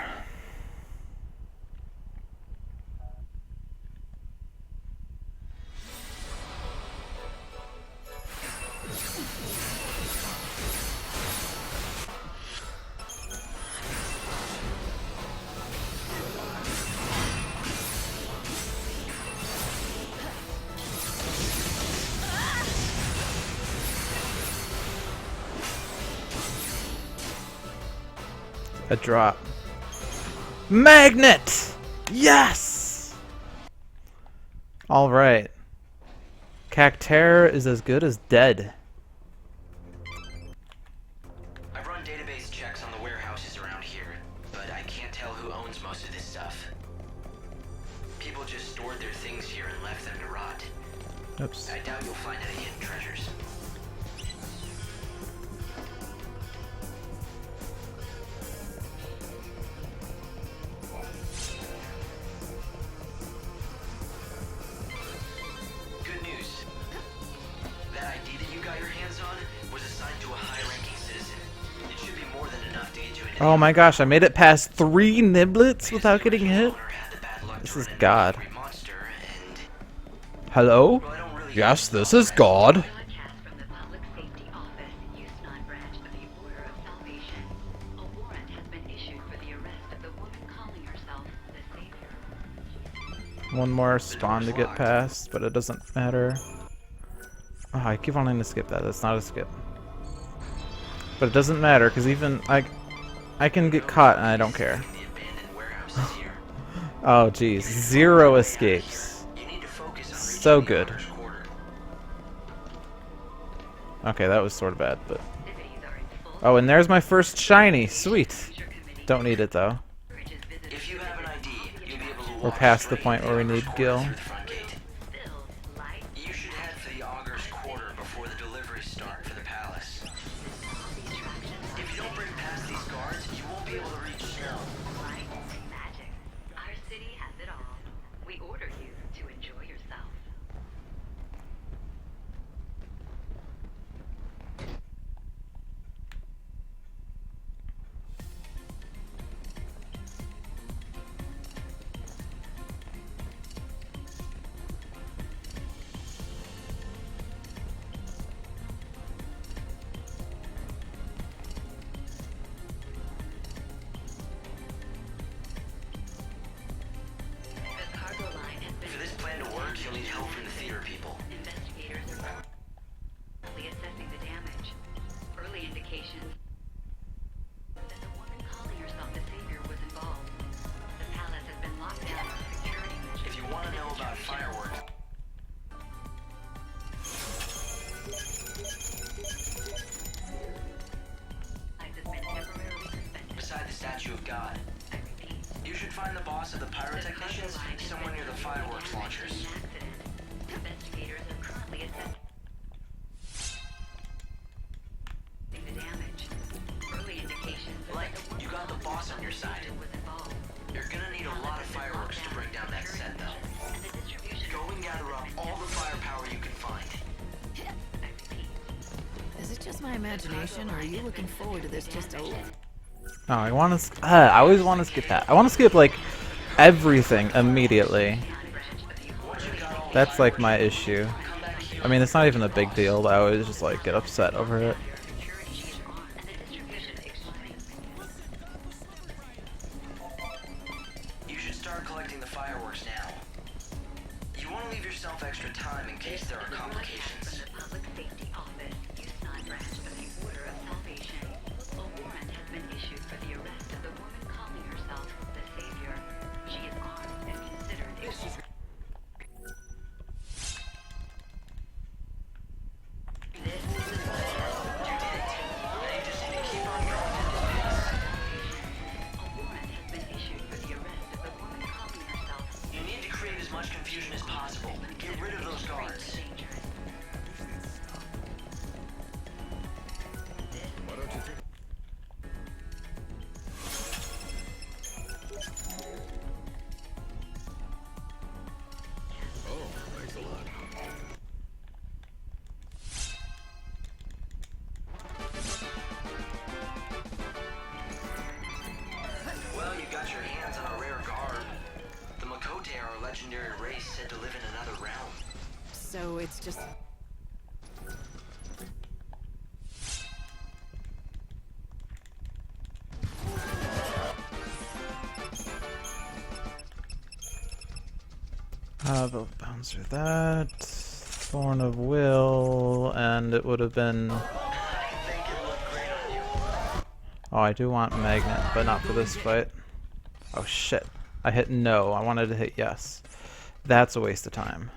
A drop. Magnet! Yes! Alright. Cactere is as good as dead. I've run database checks on the warehouses around here, but I can't tell who owns most of this stuff. People just stored their things here and left them to rot. Oops. I doubt you'll find any hidden treasures. Good news. That ID that you got your hands on was assigned to a high-ranking citizen. It should be more than enough to get you into Oh my gosh, I made it past 3 niblets without getting hit. This is God. Hello? Yes, this is God. Broadcast from the Public Safety Office, XIII branch of the Order of Salvation. A warrant has been issued for the arrest of the woman calling herself the Savior. One more spawn to get past, but it doesn't matter. Oh, I keep wanting to skip that. That's not a skip. But it doesn't matter, because even I can get caught and I don't care. Oh jeez, 0 escapes. So good. Okay, that was sort of bad, but... Activities are in full. Oh, and there's my first shiny! Sweet! Leisure committee Don't need it, though. encourages visitors If you have an ID, you'll be able to We're walk past the straight point into where we the need Augers Gil. Quarter through the front gate. still light. You should head for the Augers Quarter before the deliveries start for the palace. All the attractions If you don't break past these guards, you won't be able to reach Snow. light and magic. Our city has it all. We order you to enjoy yourself. The cargo line has been For this plan to work, you'll need help from the theater people. investigators are currently assessing the damage. Early indications that the woman calling herself the Savior was involved. The palace has been locked down for security measures. If you want to know about fireworks, Has been temporarily suspended. beside the statue of God, I repeat, you should find the boss of the pyrotechnicians somewhere near the fireworks launchers. an accident. Investigators are currently assessing the damage. Early indications Like, that the woman you got the calling boss on herself your the side. Savior was involved. You're gonna need a lot of fireworks to bring down that set, though. And the distribution Go and gather up all the firepower you can find. I repeat. Is it just my imagination, or are you looking forward to this just a little? No, I want to... I always want to skip that. I want to skip, like, everything immediately. That's, like, my issue. I mean, it's not even a big deal, but I always just, like, get upset over it. You should start collecting the fireworks now. You want to leave yourself extra time in case there are complications. From the Public Safety Office, XIII branch of the Order of Salvation. A warrant has been issued for the arrest of the woman calling herself the Savior. She is armed and considered a This is the You did it. Now you just need to keep on going to the base. A warrant has been issued for the arrest of the woman calling herself You need to create as much confusion as possible. Get rid of those guards. dangerous. Well, you got your hands on a rare guard. The Makote are a legendary race said to live in another realm. So it's just. The bouncer that. Thorn of Will, and it would have been... Oh, I do want Magnet, but not for this fight. Oh shit. I hit no. I wanted to hit yes. That's a waste of time.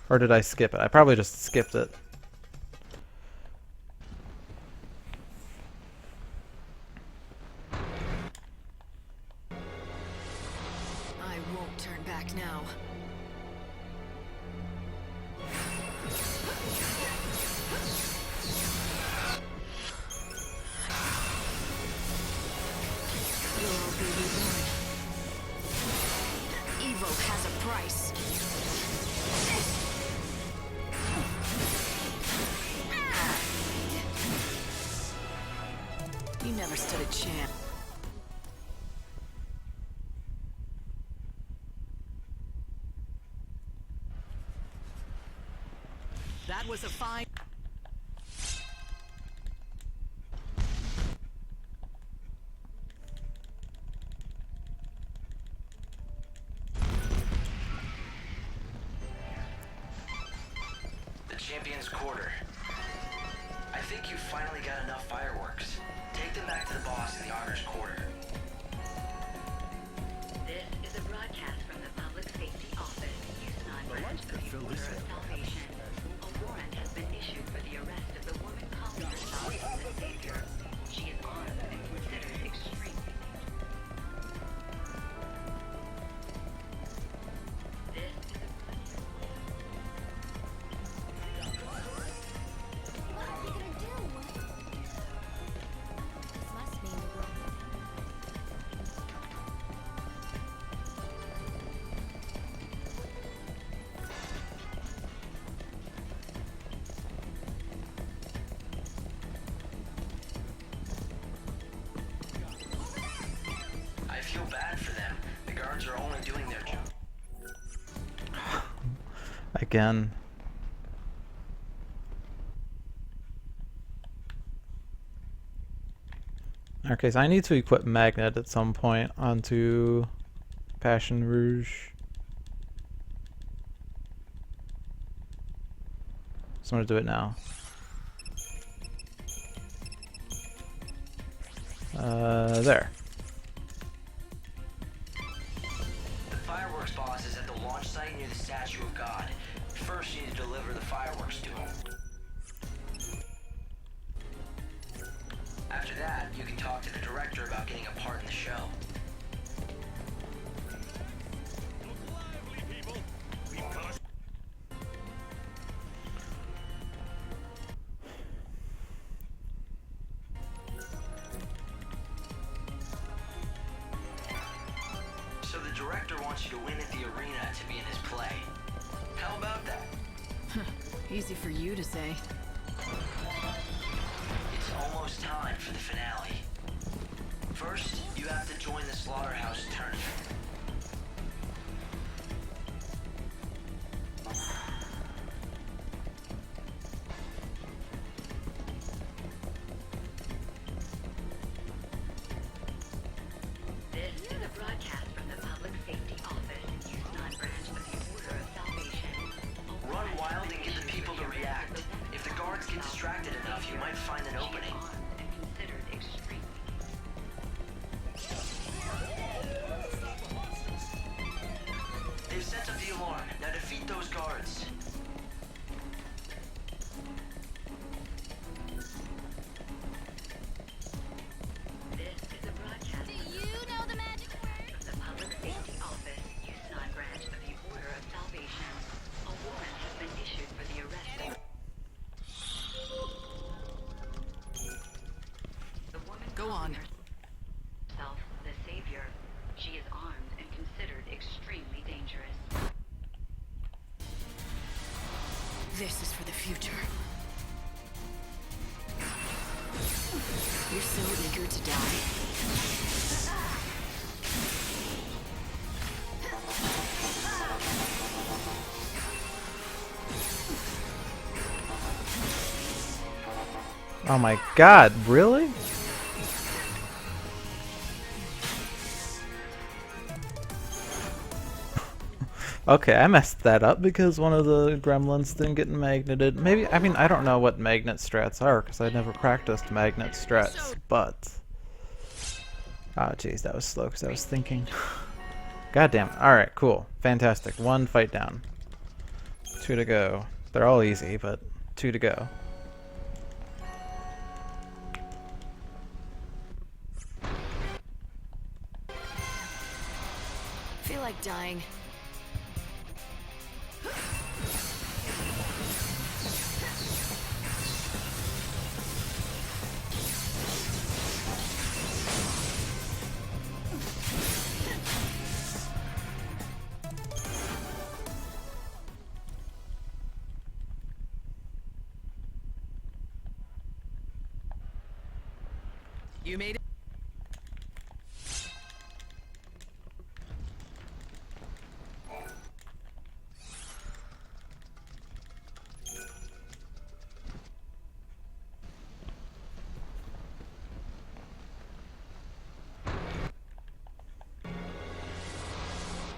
Or did I skip it? I probably just skipped it. I won't turn back now. You'll all be reborn. Evo has a price. You never stood a chance. That was a fine. The Champion's Quarter. I think you finally got enough fireworks. Take them back to the boss in the Augers Quarter. This is a broadcast from the Public Safety Office, XIII branch. branch of the Order of Salvation. A warrant has been issued for the arrest of the woman calling herself the Savior. She is armed and considered extremely. This is a What are we gonna do? This must mean the world. I feel bad for them. The guards are only doing their job. Again. Okay, so I need to equip Magnet at some point onto Passion Rouge. So I'm gonna do it now. There. The fireworks boss is at the launch site near the Statue of God. First, you need to deliver the fireworks to him. After that, you can talk to the director about getting a part in the show. So the director wants you to win at the arena to be in his play. How about that? Easy for you to say. It's almost time for the finale. First, you have to join the Slaughterhouse tournament. This is a broadcast from the Public Safety Office in XIII branch of the Order of Salvation. A Run warrant wild has and been get the issued people for to the arrest react. of the woman If the guards get calling distracted herself enough, you the might find an Savior. She is opening. armed and considered extremely. They've set up the alarm. Now defeat those guards. This is a broadcast Do you know the magic word? from the Public Safety Office, XIII branch of the Order of Salvation. A warrant has been issued for the arrest of the woman Go on. calling herself the Savior. She is armed and considered extremely dangerous. This is for the future. You're so eager to die. Oh my god, really? Okay, I messed that up because one of the gremlins didn't get magneted. Maybe, I mean, I don't know what magnet strats are because I never practiced magnet strats, but... Ah, jeez, that was slow because I was thinking. God damn it. Alright, cool. Fantastic. 1 fight down. 2 to go. They're all easy, but 2 to go. Feel like dying. You made it.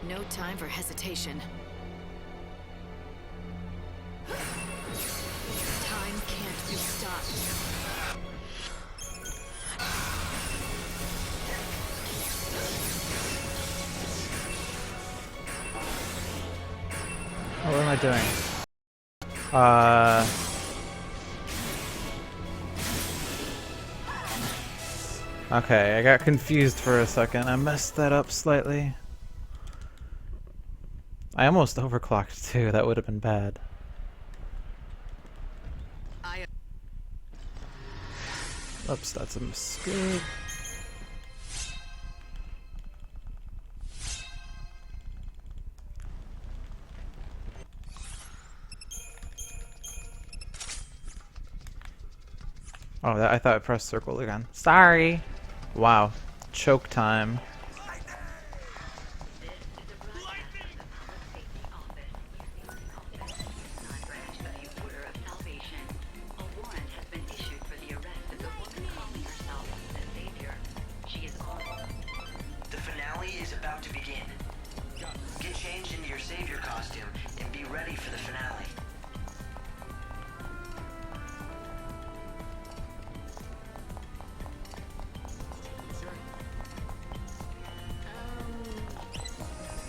No time for hesitation. Time can't be stopped. What am I doing? Okay, I got confused for a second. I messed that up slightly. I almost overclocked too. That would have been bad. Oops, that's a mistake. Oh, I thought I pressed circle again. Sorry. Wow. Choke time. The finale is about to begin. Get changed into your savior costume and be ready for the finale.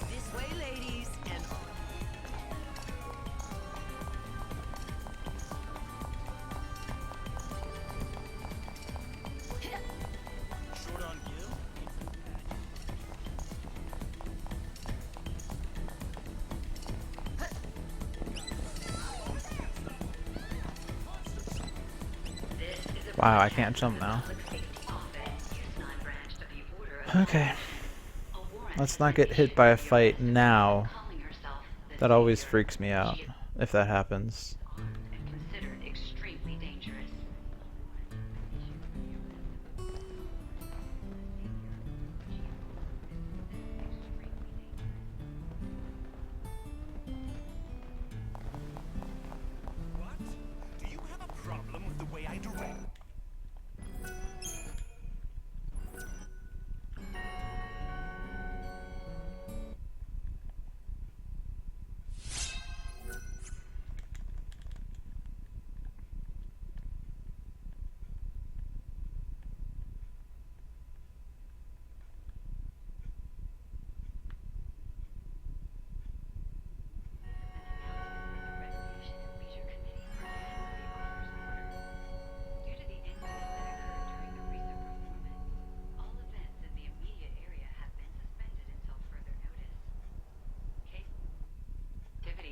This way, ladies, and Wow, I can't jump now. Okay. Let's not get hit by a fight now. That always freaks me out, if that happens. Considered extremely dangerous. What? Do you have a problem with the way I direct?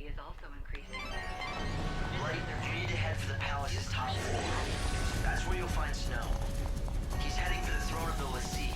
Is also increasing. Right, you need to head for the palace's top floor. That's where you'll find Snow. He's heading for the throne of the Lassie.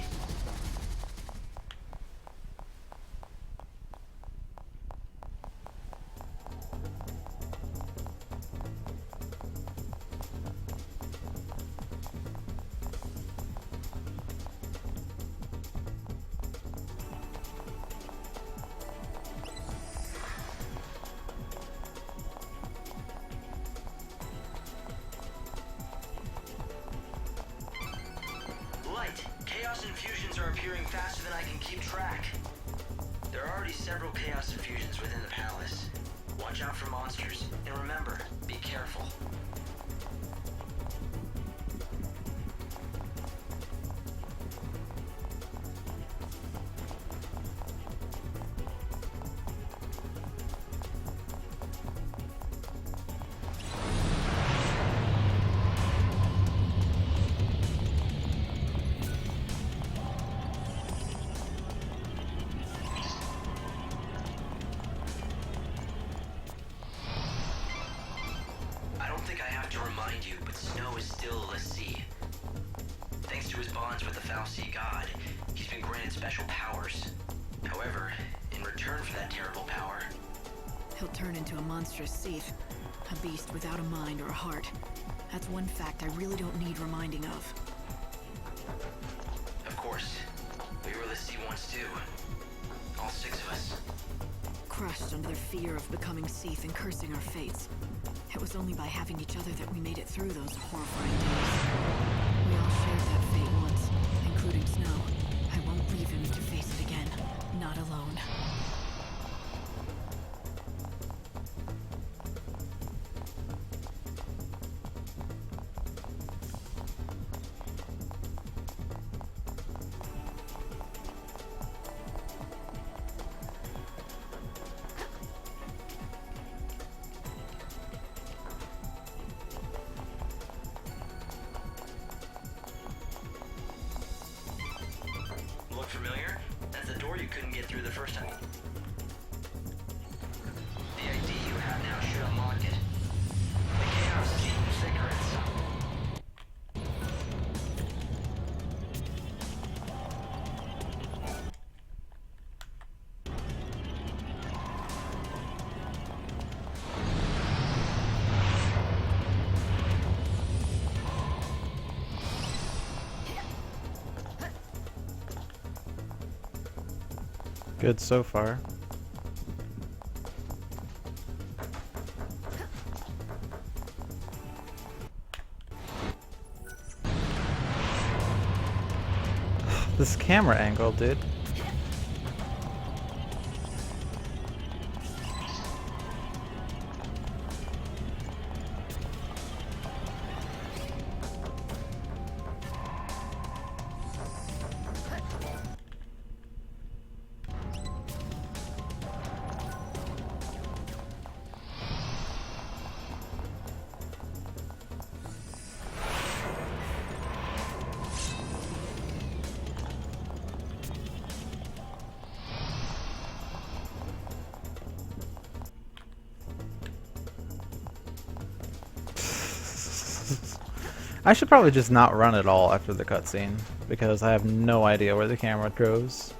Light, chaos infusions are appearing faster than I can keep track. There are already several chaos infusions within the palace. Watch out for monsters, and remember, be careful. I don't think I have to remind you, but Snow is still a Lassie. Thanks to his bonds with the Foul Sea God, he's been granted special powers. However, in return for that terrible power, he'll turn into a monstrous Seath. A beast without a mind or a heart. That's one fact I really don't need reminding of. of course, we were Lassie once too. All 6 of us. Crushed under their fear of becoming Seath and cursing our fates. It was only by having each other that we made it through those horrifying days. We all shared that fate once, including Snow. I won't leave him to face it again. Not alone. Good so far. This camera angle, dude. I should probably just not run at all after the cutscene, because I have no idea where the camera goes.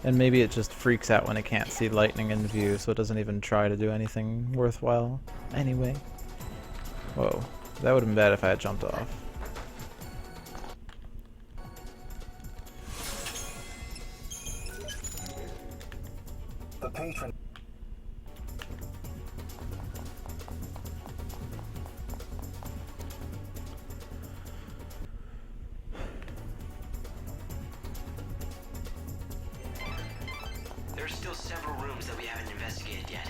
And maybe it just freaks out when it can't see lightning in view, so it doesn't even try to do anything worthwhile. Anyway. Whoa. That would have been bad if I had jumped off. The patron. There's still several rooms that we haven't investigated yet.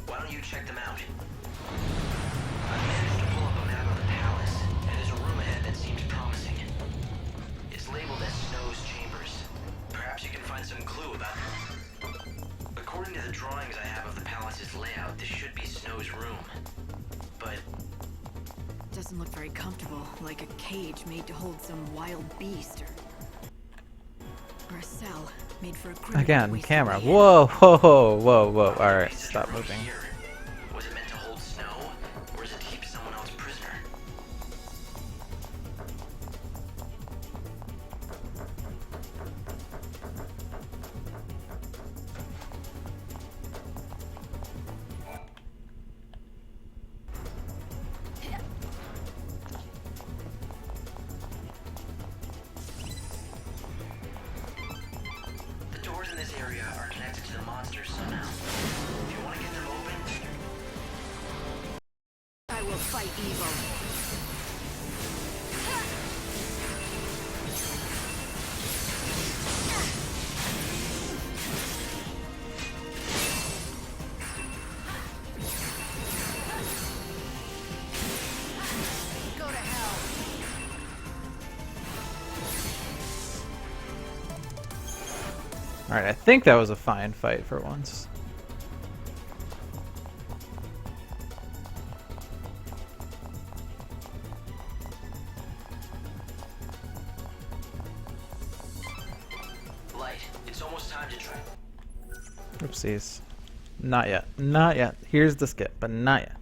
Why don't you check them out? I managed to pull up a map of the palace, and there's a room ahead that seems promising. It's labeled as Snow's Chambers. Perhaps you can find some clue about it. According to the drawings I have of the palace's layout, this should be Snow's room. But Doesn't look very comfortable, like a cage made to hold some wild beast or a cell made for a criminal. Again, wasted camera. away. Whoa, whoa, whoa, whoa, whoa. Alright, stop moving. here, was it meant to hold Snow, or is it to keep someone else prisoner? The doors in this area are connected to the monsters somehow. If you want to get them open, I will fight evil. Go to hell. Alright, I think that was a fine fight for once. Light, it's almost time to try. Oopsies. Not yet. Not yet. Here's the skip, but not yet.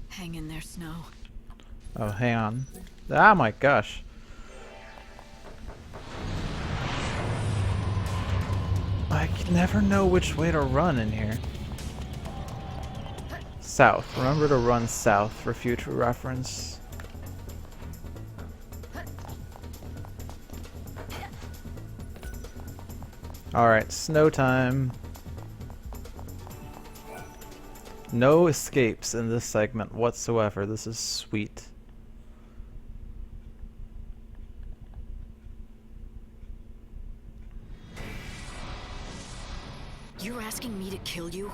Hang in there, Snow. Oh, hang on. Ah, my gosh. I can never know which way to run in here. South. Remember to run south for future reference. Alright, snow time. No escapes in this segment whatsoever. This is sweet. You're asking me to kill you?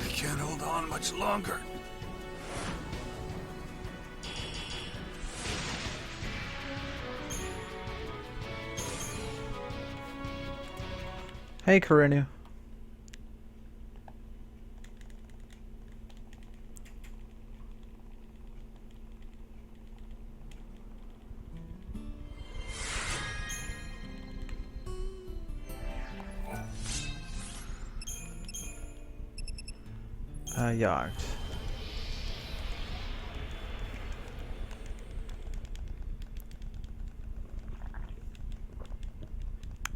I can't hold on much longer. Hey, Karinu. Yacht.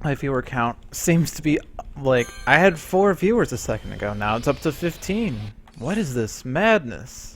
My viewer count seems to be like I had 4 viewers a second ago. Now it's up to 15. What is this madness?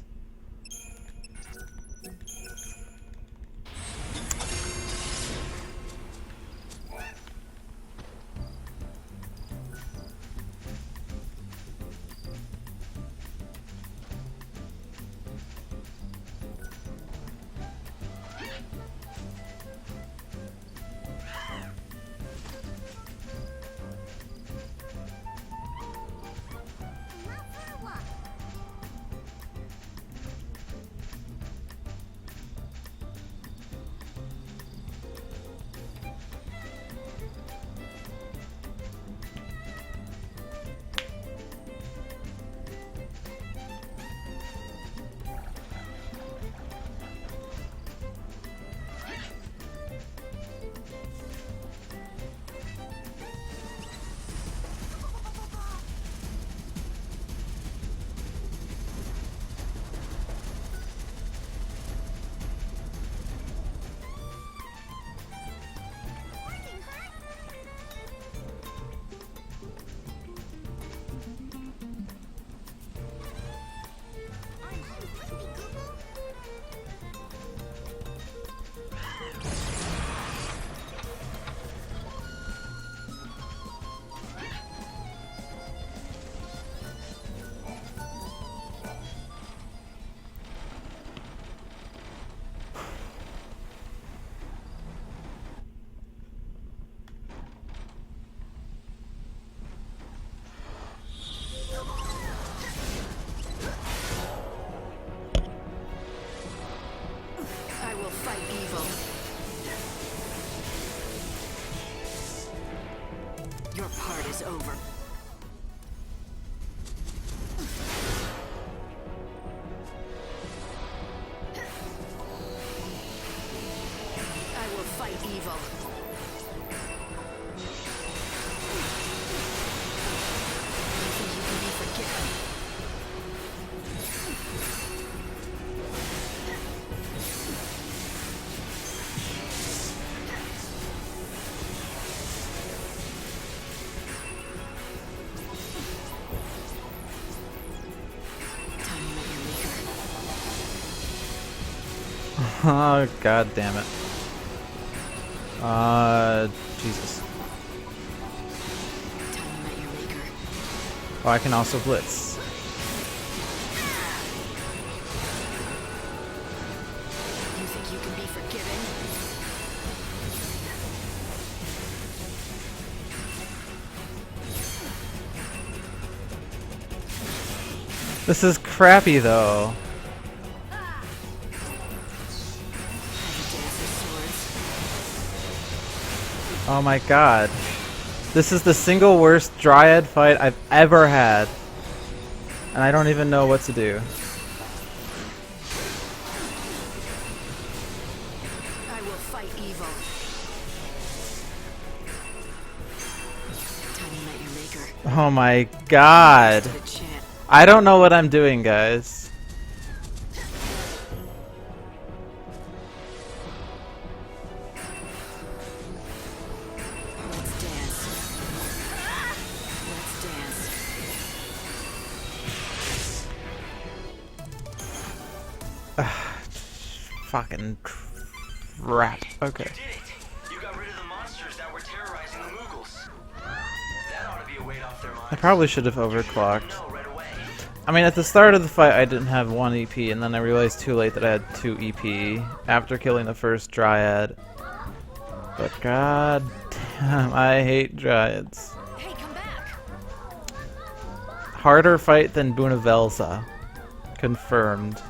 I will fight evil. Your part is over. I will fight evil. You think you can be forgiven? Oh, god damn it. Jesus. Oh, I can also blitz. You think you can be forgiven? This is crappy though. Oh my god. This is the single worst Dryad fight I've ever had. And I don't even know what to do. I will fight evil. Time you met your maker. Oh my god. I don't know what I'm doing, guys. Fucking crap. Okay. You did it! You got rid of the monsters that were terrorizing the Moogles. That ought to be a weight off their minds. I probably should have overclocked. I mean, at the start of the fight, I didn't have 1 EP, and then I realized too late that I had 2 EP after killing the first Dryad. But god damn, I hate Dryads. Hey, come back. Harder fight than Bunavelza. Confirmed.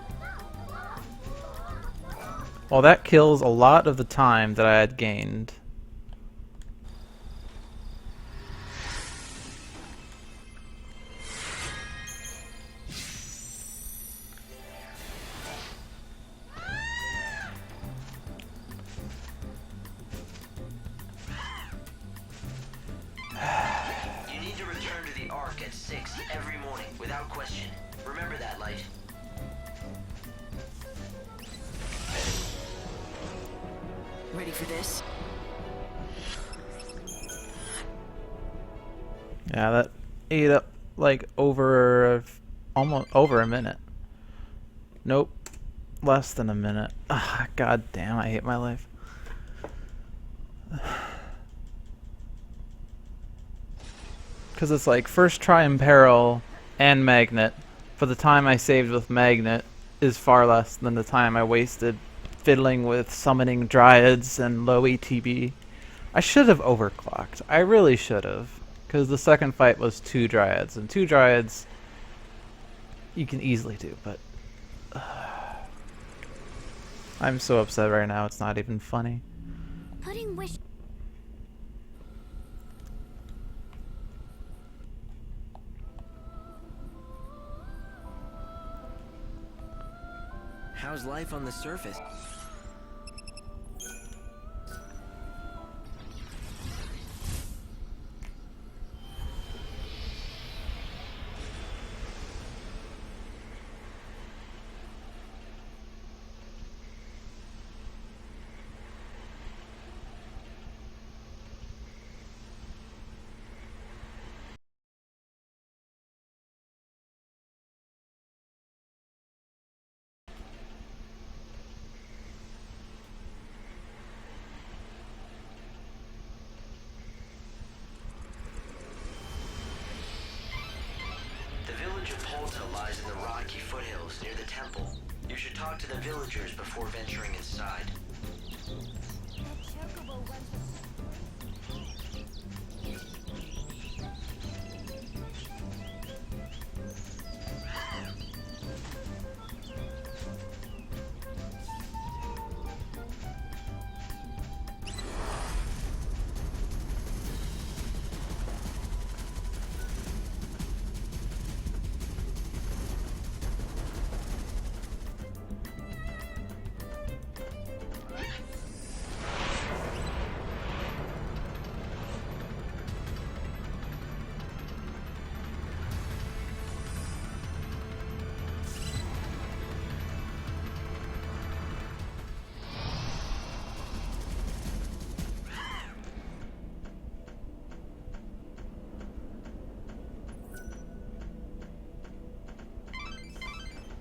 Well, that kills a lot of the time that I had gained. You need to return to the Ark at 6 every morning, without question. Remember that, Light. Ready for this? Yeah, that ate up like almost over a minute. Nope, less than a minute. Ah, god damn, I hate my life. Because it's like first try Imperil and Magnet, but the time I saved with Magnet is far less than the time I wasted fiddling with summoning Dryads and low ETB. I should have overclocked. I really should have. Because the second fight was 2 Dryads, and 2 Dryads you can easily do, but I'm so upset right now, it's not even funny. Putting wish. How's life on the surface? The village of Polta lies in the rocky foothills near the temple. You should talk to the villagers before venturing inside.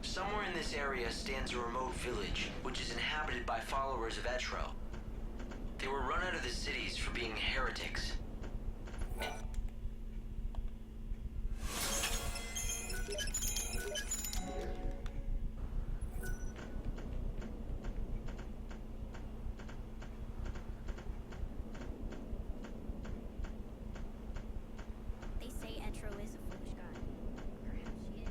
Somewhere in this area stands a remote village, which is inhabited by followers of XIII. They were run out of the cities for being heretics. They say Etro is a foolish god. Perhaps she is,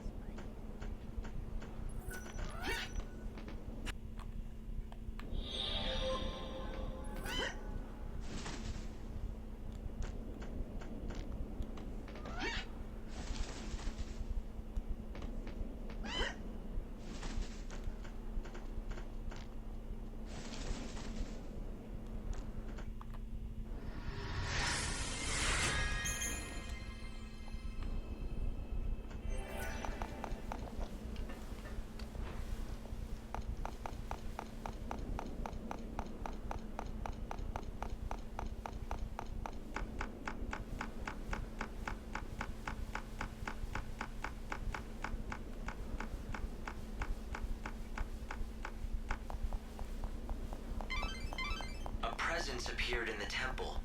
but Presence appeared in the temple,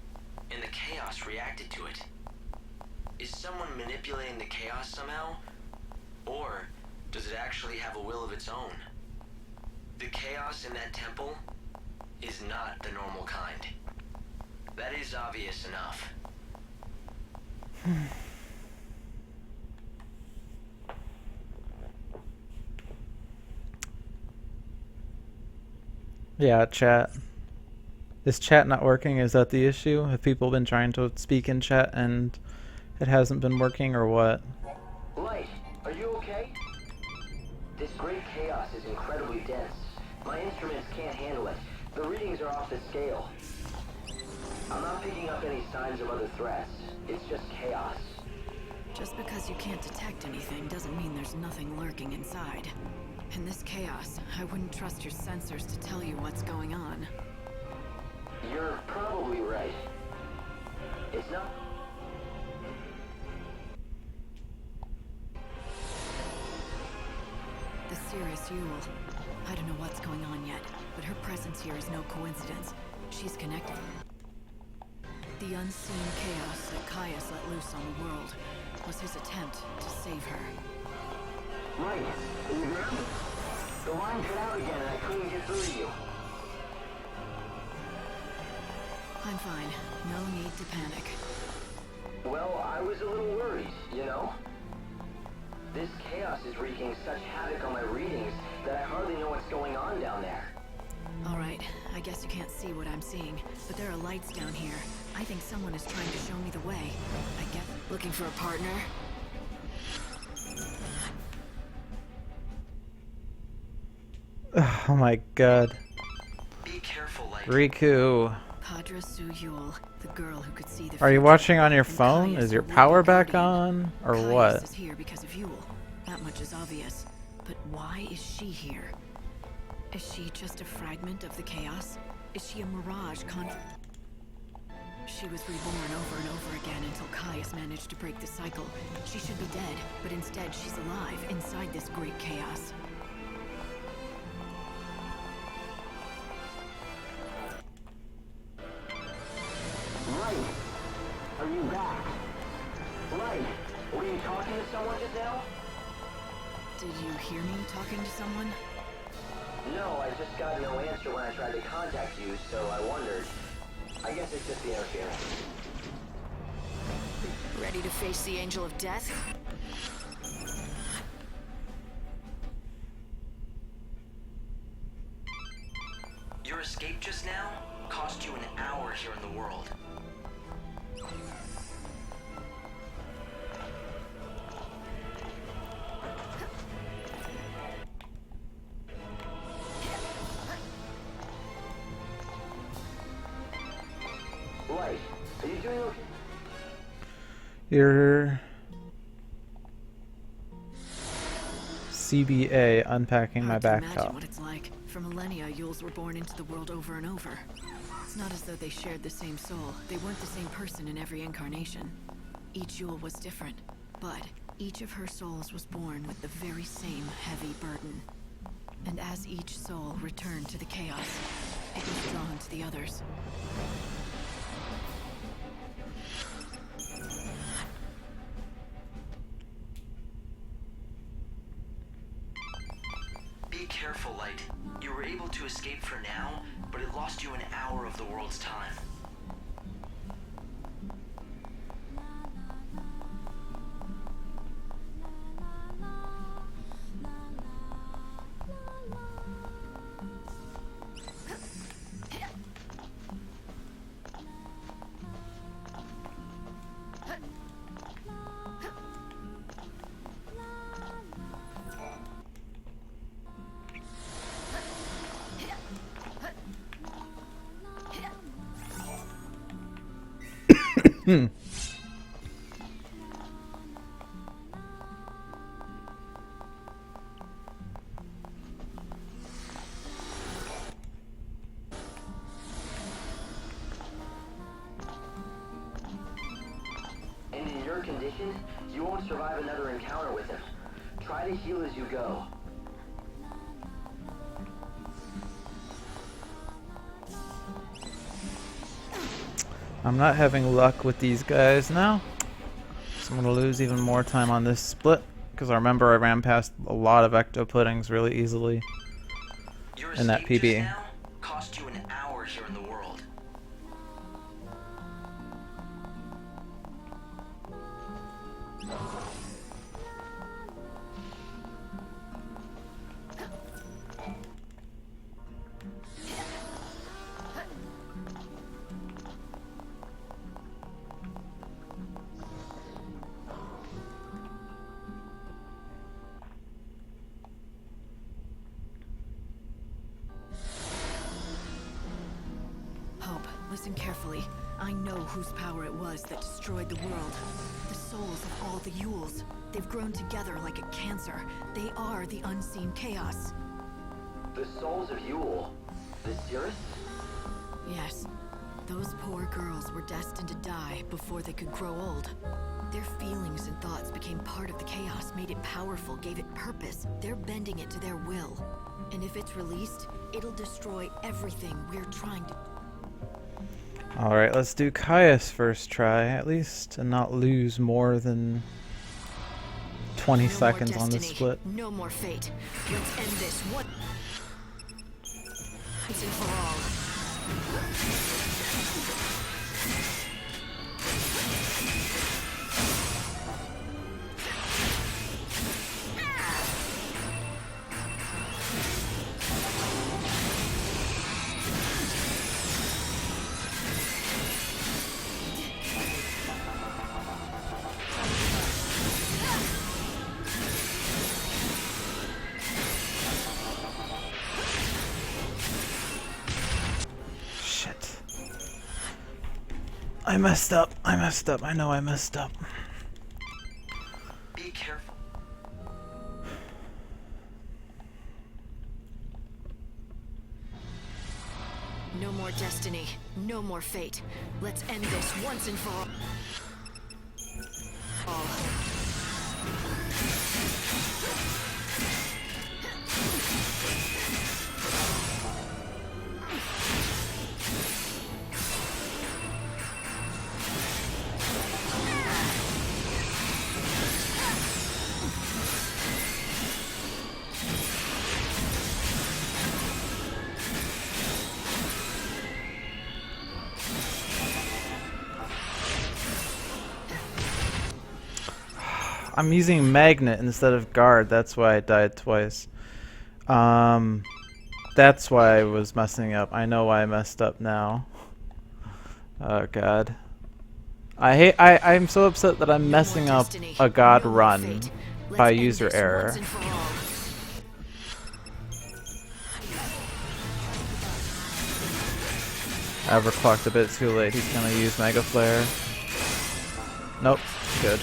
and the chaos reacted to it. Is someone manipulating the chaos somehow? Or does it actually have a will of its own? The chaos in that temple is not the normal kind. That is obvious enough. Yeah, chat. Is chat not working? Is that the issue? Have people been trying to speak in chat and it hasn't been working, or what? Light, are you okay? This great chaos is incredibly dense. My instruments can't handle it. The readings are off the scale. I'm not picking up any signs of other threats. It's just chaos. Just because you can't detect anything doesn't mean there's there's nothing lurking inside. In this chaos, I wouldn't trust your sensors to tell you what's going on. You're probably right. It's not... The Cirrus Yule. I don't know what's going on yet, but her presence here is no coincidence. She's connected. The unseen chaos that Caius let loose on the world was his attempt to save her. Right. Are you there? The line cut out again and I couldn't get through to you. I'm fine. No need to panic. Well, I was a little worried, you know? This chaos is wreaking such havoc on my readings that I hardly know what's going on down there. Alright, I guess you can't see what I'm seeing, but there are lights down here. I think someone is trying to show me the way. I guess looking for a partner? Oh my god. Be careful, like... Riku. Padra Suyul, the girl who could see the Are you future. watching on your And phone? Caius Is your will lead power the back Guardian. on? Or Caius what? is here because of Yule. That much is obvious. But why is she here? Is she just a fragment of the chaos? Is she a mirage She was reborn over and over again until Caius managed to break the cycle. She should be dead, but instead she's alive inside this great chaos. Right. Are you back? Right. Were you talking to someone just now? Did you hear me talking to someone? No, I just got no answer when I tried to contact you, so I wondered. I guess it's just the interference. Ready to face the Angel of Death? Your escape just now cost you an hour here in the world. Light, are you doing okay? Your CBA unpacking my Hard to imagine backpack. what it's like. For millennia, Yules were born into the world over and over. It's not as though they shared the same soul. They weren't the same person in every incarnation. Each Yule was different, but each of her souls was born with the very same heavy burden. And as each soul returned to the chaos, it was drawn to the others. Be careful, Light. You were able to escape for now, but it lost you an hour of the world's time. And in your condition, you won't survive another encounter with him. Try to heal as you go. I'm not having luck with these guys now. So I'm going to lose even more time on this split. Because I remember I ran past a lot of ecto puddings really easily Your in that escape PB. just now cost you an hour here in the world. Hope, listen carefully. I know whose power it was that destroyed the world. The souls of all the Yules. They've grown together like a cancer. They are the unseen chaos. The souls of Yule. The Cirrus? Yes. Those poor girls were destined to die before they could grow old. Their feelings and thoughts became part of the chaos, made it powerful, gave it purpose. They're bending it to their will. And if it's released, it'll destroy everything we're trying to... Alright, let's do Caius first try, at least, and not lose more than 20 seconds on the split. No more fate. Let's end this once and for all. I messed up. I messed up. I know I messed up. Be careful. No more destiny. No more fate. Let's end this once and for all. I'm using magnet instead of guard. That's why I died twice. That's why I was messing up. I know why I messed up now. Oh god. I'm so upset that I'm messing up a god run by user error. I overclocked a bit too late. He's gonna use Mega Flare. Nope. Good.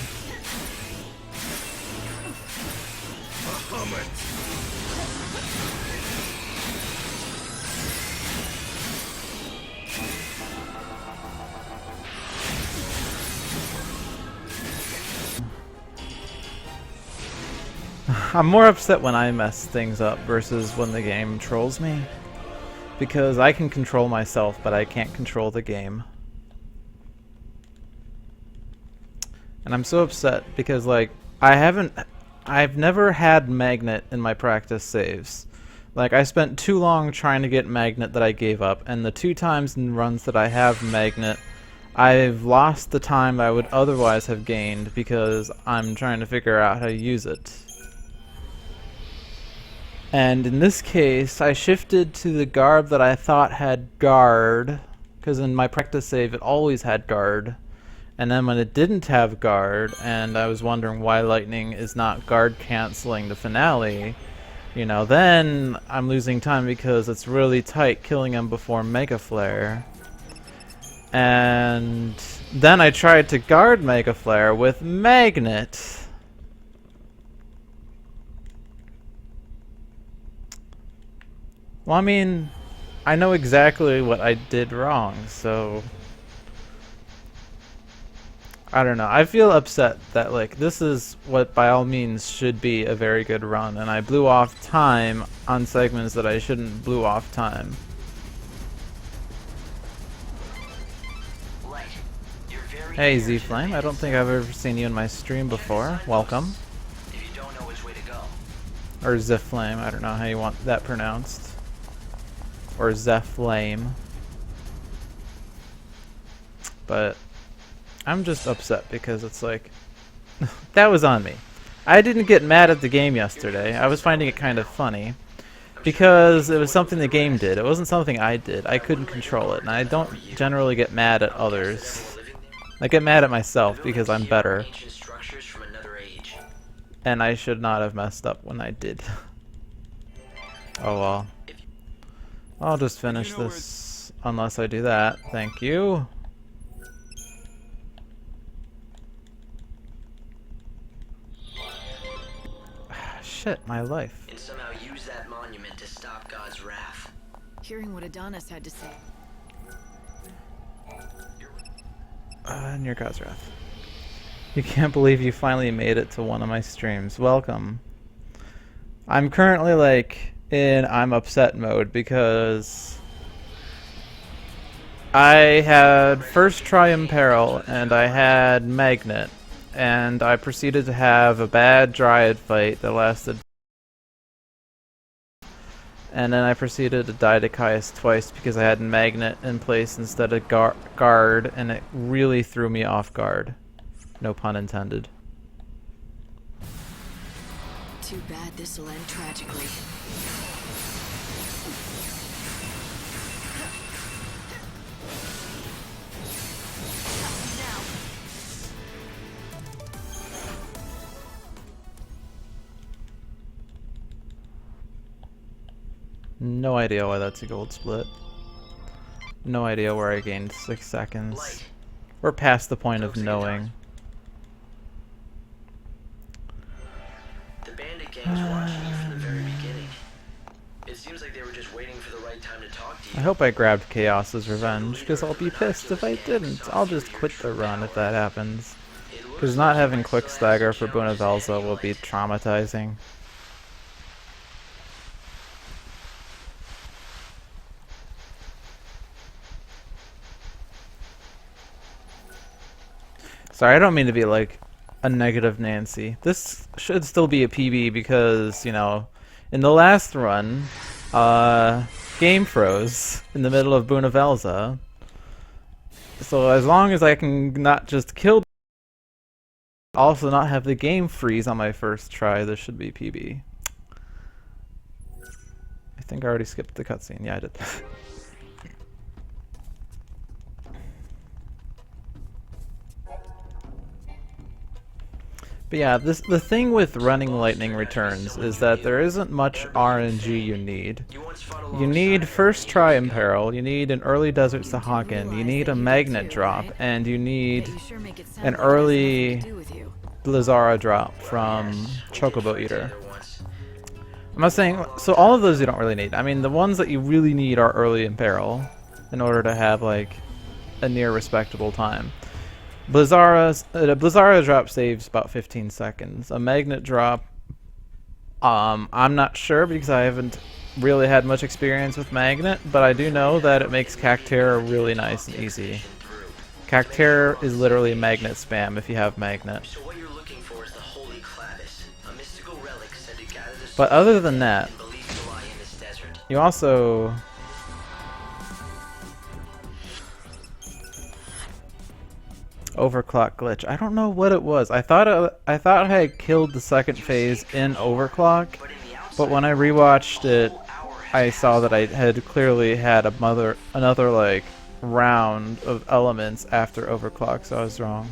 I'm more upset when I mess things up versus when the game trolls me. Because I can control myself, but I can't control the game. And I'm so upset because, like, I've never had magnet in my practice saves. Like, I spent too long trying to get magnet that I gave up, and the 2 times in runs that I have magnet, I've lost the time I would otherwise have gained because I'm trying to figure out how to use it. And in this case, I shifted to the garb that I thought had guard, because in my practice save it always had guard. And then when it didn't have guard, and I was wondering why lightning is not guard canceling the finale, you know, then I'm losing time because it's really tight killing him before Mega Flare. And then I tried to guard Mega Flare with Magnet. Well, I mean, I know exactly what I did wrong, so I don't know. I feel upset that, like, this is what by all means should be a very good run, and I blew off time on segments that I shouldn't blew off time. Hey Z-Flame, I don't think I've ever seen you in my stream before. Welcome. If you don't know which way to go. Or Z-Flame, I don't know how you want that pronounced. Or Z-Flame. But I'm just upset because it's like, that was on me. I didn't get mad at the game yesterday. I was finding it kind of funny because it was something the game did. It wasn't something I did. I couldn't control it, and I don't generally get mad at others. I get mad at myself because I'm better. And I should not have messed up when I did. Oh well. I'll just finish this unless I do that. Thank you. Shit, my life. and somehow use that monument to stop God's wrath. Hearing what Adonis had to say. Near God's wrath. You can't believe you finally made it to one of my streams. Welcome. I'm currently like in I'm upset mode because I had first try Imperil and I had Magnet, and I proceeded to have a bad Dryad fight that lasted, and then I proceeded to die to Caius twice because I had Magnet in place instead of guard, and it really threw me off guard. No pun intended. Too bad this will end tragically. No idea why that's a gold split. No idea where I gained 6 seconds. We're past the point of knowing. The bandit gang was watching you from the very beginning. It seems like they were just waiting for the right time to talk to you. I hope I grabbed Chaos's revenge, because I'll be pissed if I didn't. I'll just quit the run if that happens. Because not having quick stagger for Bunavelza will be traumatizing. Sorry, I don't mean to be like a negative Nancy. This should still be a PB because, you know, in the last run, game froze in the middle of Bunavelza. So as long as I can not just kill, also not have the game freeze on my first try, this should be PB. I think I already skipped the cutscene. Yeah, I did. But yeah, the thing with running Lightning Returns is that there isn't much RNG you need. You need first try Imperil, you need an early Desert Sahagin, you need a Magnet drop, and you need an early Blizzara drop from Chocobo Eater. I'm not saying, so all of those you don't really need. I mean, the ones that you really need are early Imperil in order to have like a near respectable time. Blizzara drop saves about 15 seconds. A Magnet drop, I'm not sure because I haven't really had much experience with Magnet, but I do know that it makes Cacterra really nice and easy. Cacterra is literally Magnet spam if you have Magnet. But other than that, you also... Overclock glitch. I don't know what it was. I thought I had killed the second phase in Overclock, but when I rewatched it, I saw that I had clearly had another like round of elements after Overclock, so I was wrong.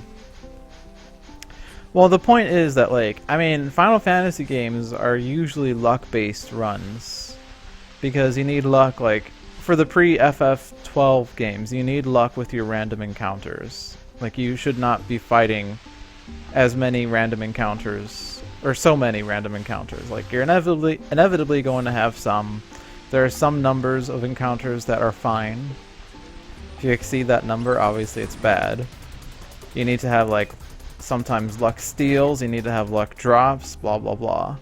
Well, the point is that like, I mean, Final Fantasy games are usually luck-based runs because you need luck. Like for the pre-FF12 games, you need luck with your random encounters. Like, you should not be fighting as many random encounters, or so many random encounters. Like, you're inevitably going to have some. There are some numbers of encounters that are fine. If you exceed that number, obviously it's bad. You need to have, like, sometimes luck steals, you need to have luck drops, blah blah blah.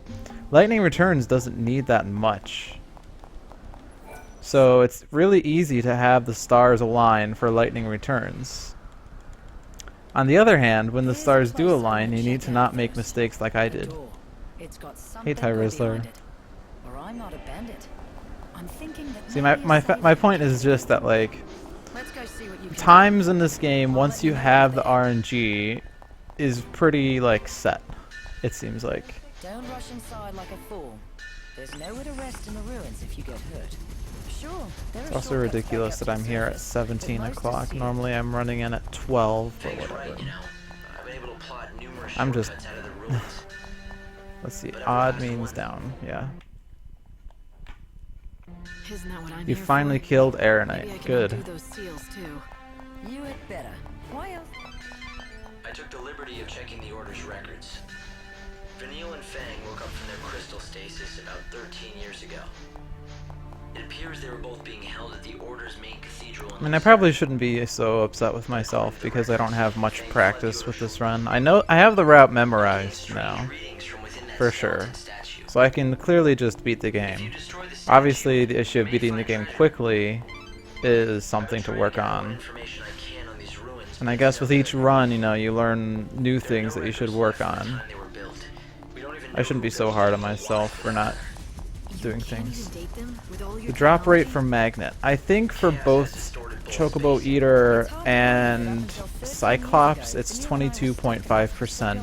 Lightning Returns doesn't need that much. So it's really easy to have the stars align for Lightning Returns. On the other hand, when the stars do align, you need to not make mistakes like I did. Hey, Ty Rizzler. See, my point is just that, like, times in this game, once you have the RNG, is pretty, like, set, it seems like. Don't rush inside like a fool. There's nowhere to rest in the ruins if you get hurt. Sure, it's also ridiculous that I'm here at 17 o'clock. Normally I'm running in at 12, but whatever. I'm just... Let's see, odd means down, yeah. You finally killed Aeronite. Good. You had better. Why else? I took the liberty of checking the Order's records. Vanille and Fang woke up from their crystal stasis about 13 years ago. It appears they were both being held at the Order's main cathedral. I mean, I probably shouldn't be so upset with myself because I don't have much practice with this run. I know I have the route memorized now, for sure. So I can clearly just beat the game. Obviously, the issue of beating the game quickly is something to work on. And I guess with each run, you know, you learn new things that you should work on. I shouldn't be so hard on myself for not doing things. The drop rate for Magnet. I think for both Chocobo Eater and Cyclops, it's 22.5%.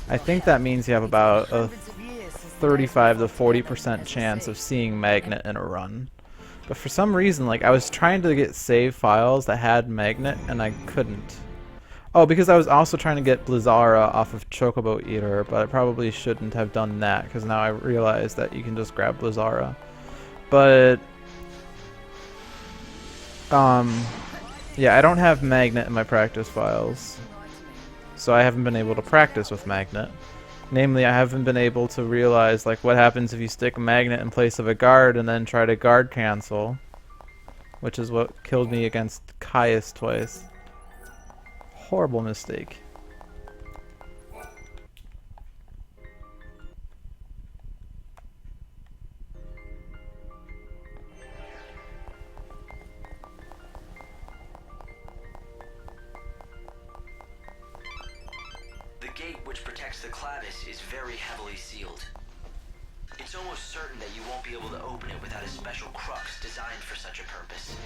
I think that means you have about a 35 to 40% chance of seeing Magnet in a run. But for some reason, like, I was trying to get save files that had Magnet and I couldn't. Oh, because I was also trying to get Blizzara off of Chocobo Eater, but I probably shouldn't have done that because now I realize that you can just grab Blizzara. But yeah, I don't have Magnet in my practice files, so I haven't been able to practice with Magnet. Namely, I haven't been able to realize like what happens if you stick a Magnet in place of a guard and then try to guard cancel, which is what killed me against Caius twice. Horrible mistake. The gate which protects the Clavis is very heavily sealed. It's almost certain that you won't be able to open it without a special crux designed for such a purpose.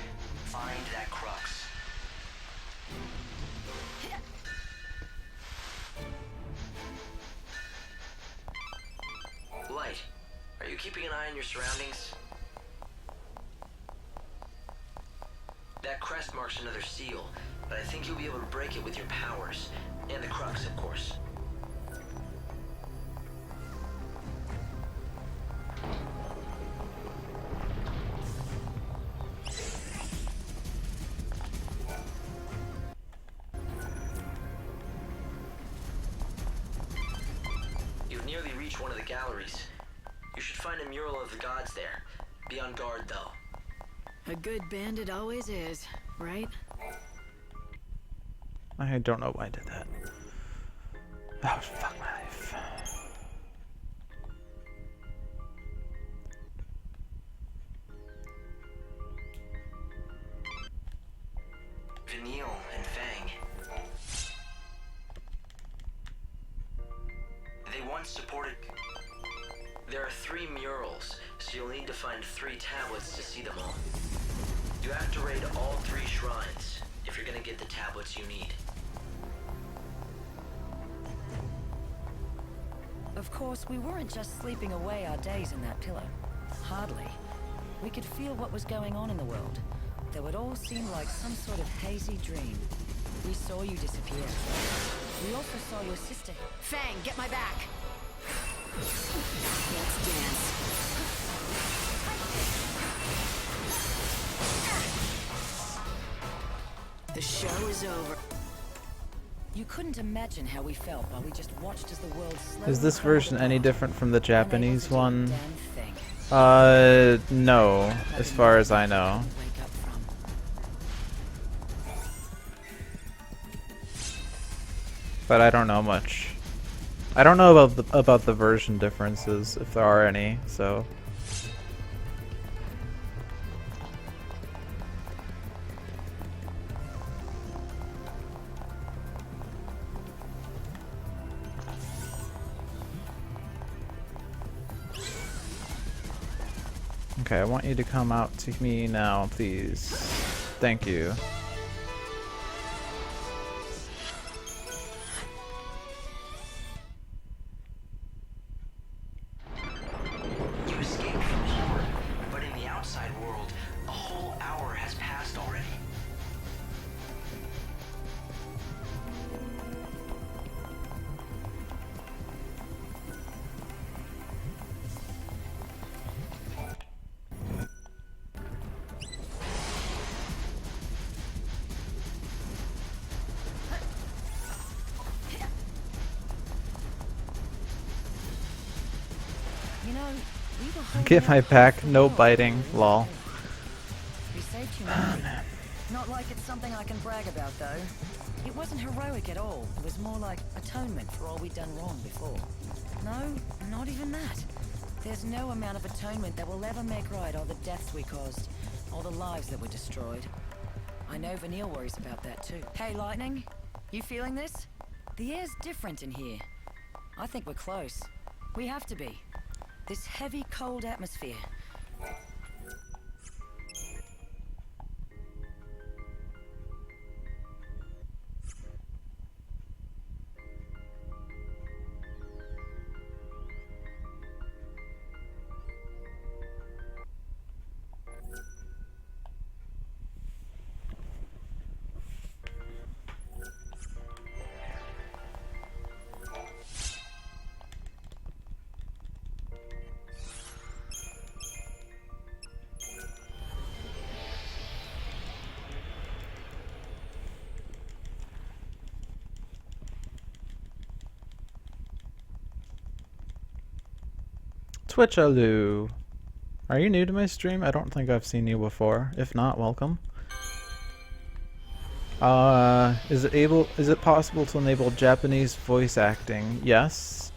Find that crux. Light, are you keeping an eye on your surroundings? That crest marks another seal, but I think you'll be able to break it with your powers. And the crux, of course. You've nearly reached one of the galleries. You should find a mural of the gods there. Be on guard, though. A good bandit always is, right? I don't know why I did that. Oh, fuck my life. Vanille and Fang. They once supported... There are 3 murals, so you'll need to find 3 tablets to see them all. You have to raid all 3 shrines if you're gonna get the tablets you need. Of course, we weren't just sleeping away our days in that pillow. Hardly. We could feel what was going on in the world, though it all seemed like some sort of hazy dream. We saw you disappear. We also saw your sister. Fang, get my back! Let's dance. The show is over. You couldn't imagine how we felt while we just watched as the world slowly... Is this version any different from the Japanese one? Damn thing. No, as far as I know. Wake up from. But I don't know much. I don't know about the version differences, if there are any, so... Okay, I want you to come out to me now, please. Thank you. You escaped from here, but in the outside world, a whole hour has passed already. You know, we were holding Get my out hope back, for no more. biting, lol. We saved humanity. Not like it's something I can brag about, though. It wasn't heroic at all. It was more like atonement for all we'd done wrong before. No, not even that. There's no amount of atonement that will ever make right all the deaths we caused, all the lives that were destroyed. I know Vanille worries about that too. Hey, Lightning, you feeling this? The air's different in here. I think we're close. We have to be. This heavy, cold atmosphere. Twitch Alu. Are you new to my stream? I don't think I've seen you before. If not, welcome. Is it possible to enable Japanese voice acting? Yes.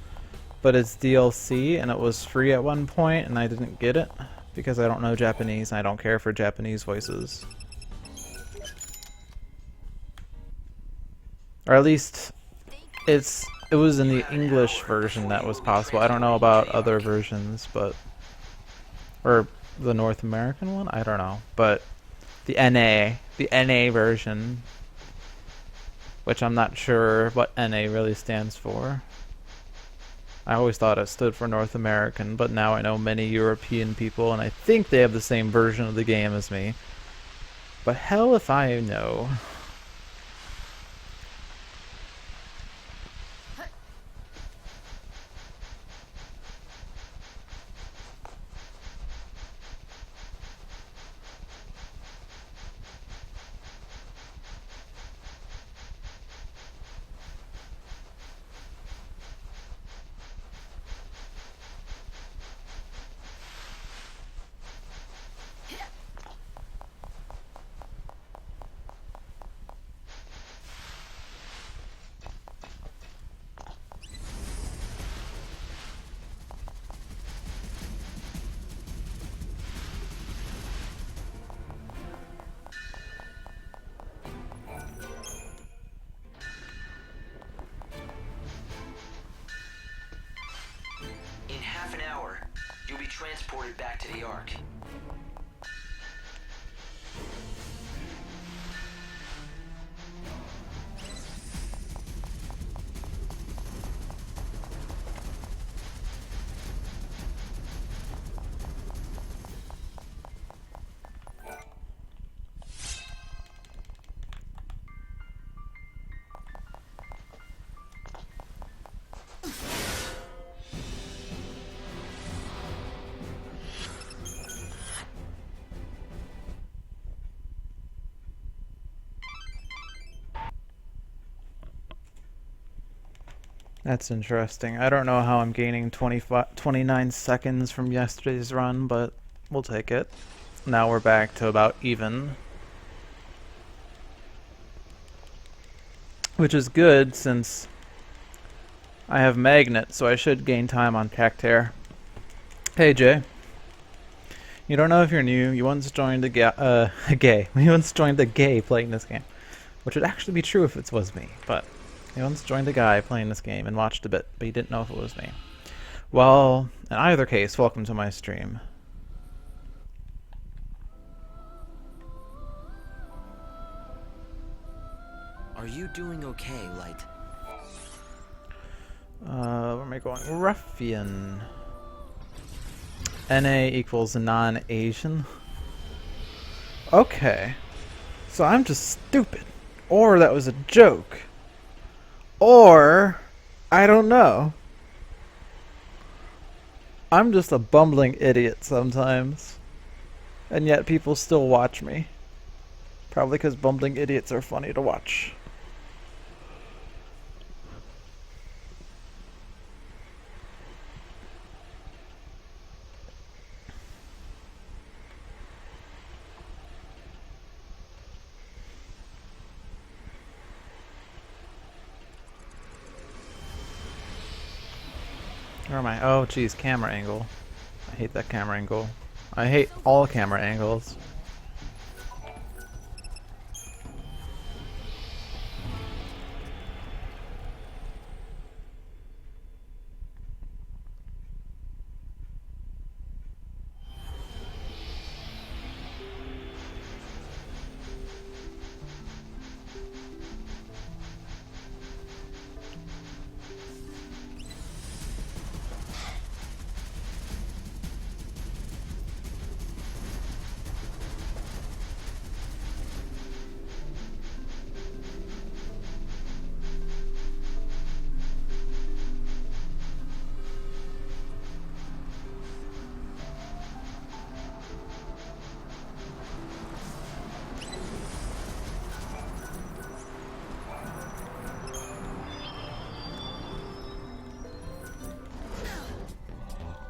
But it's DLC and it was free at one point and I didn't get it because I don't know Japanese and I don't care for Japanese voices. Or at least it was in the English version that was possible. I don't know about other versions, but or the North American one? I don't know. But the NA version, which I'm not sure what NA really stands for. I always thought it stood for North American, but now I know many European people and I think they have the same version of the game as me. But hell if I know. In half an hour, you'll be transported back to the Ark. That's interesting. I don't know how I'm gaining 29 seconds from yesterday's run, but we'll take it. Now we're back to about even. Which is good since I have Magnet, so I should gain time on Cactair. Hey Jay. You don't know if you're new. You once joined a gay. You once joined a gay playing this game. Which would actually be true if it was me, but you once joined a guy playing this game and watched a bit, but you didn't know if it was me. Well, in either case, welcome to my stream. Are you doing okay, Light? Where am I going? Ruffian. NA equals non-Asian. Okay. So I'm just stupid. Or that was a joke. Or I don't know. I'm just a bumbling idiot sometimes. And yet people still watch me. Probably because bumbling idiots are funny to watch. Where am I? Oh, geez, camera angle. I hate that camera angle. I hate all camera angles.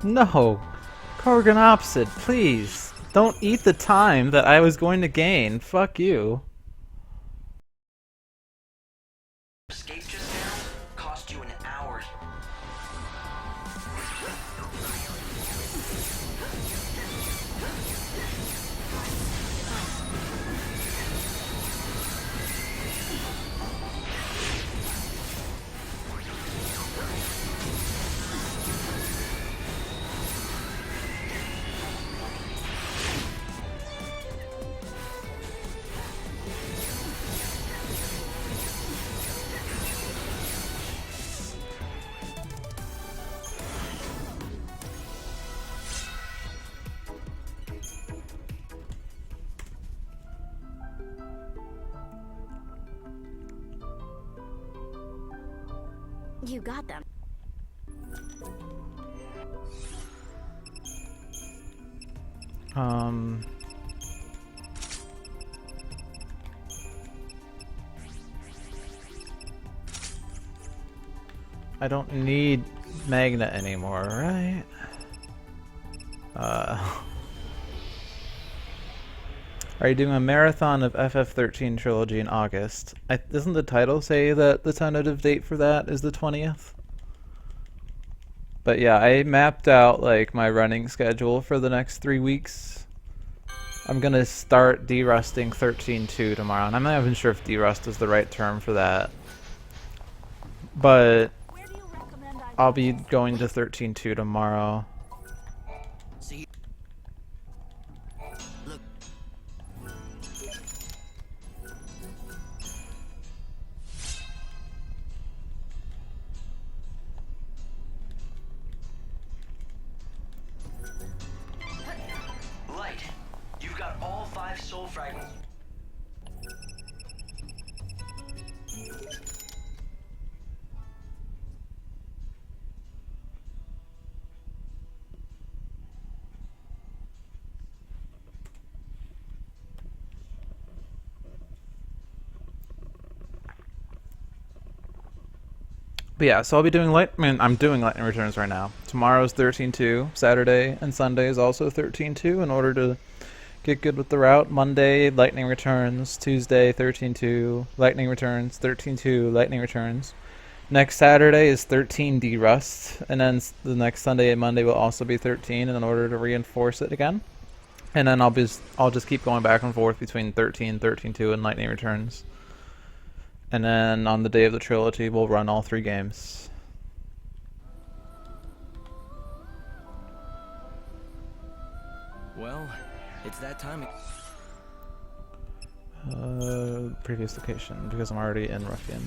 No! Corrigan opposite, please! Don't eat the time that I was going to gain. Fuck you. Escape just now cost you an hour. You got them. I don't need Magna anymore, right? Are you doing a marathon of FF13 trilogy in August? Doesn't the title say that the tentative date for that is the 20th? But yeah, I mapped out like my running schedule for the next 3 weeks. I'm gonna start derusting 13.2 tomorrow, and I'm not even sure if derust is the right term for that. But I'll be going to 13.2 tomorrow. See, look. Light, you've got all 5 soul fragments. But yeah, so I'll be doing I'm doing Lightning Returns right now. Tomorrow's 13.2, Saturday and Sunday is also 13.2 in order to get good with the route. Monday, Lightning Returns. Tuesday, 13.2, Lightning Returns. 13.2, Lightning Returns. Next Saturday is 13 derust, and then the next Sunday and Monday will also be 13 in order to reinforce it again. And then I'll just keep going back and forth between 13, 13.2, and Lightning Returns. And then on the day of the trilogy, we'll run all 3 games. Well, it's that time. Previous location, because I'm already in Ruffian.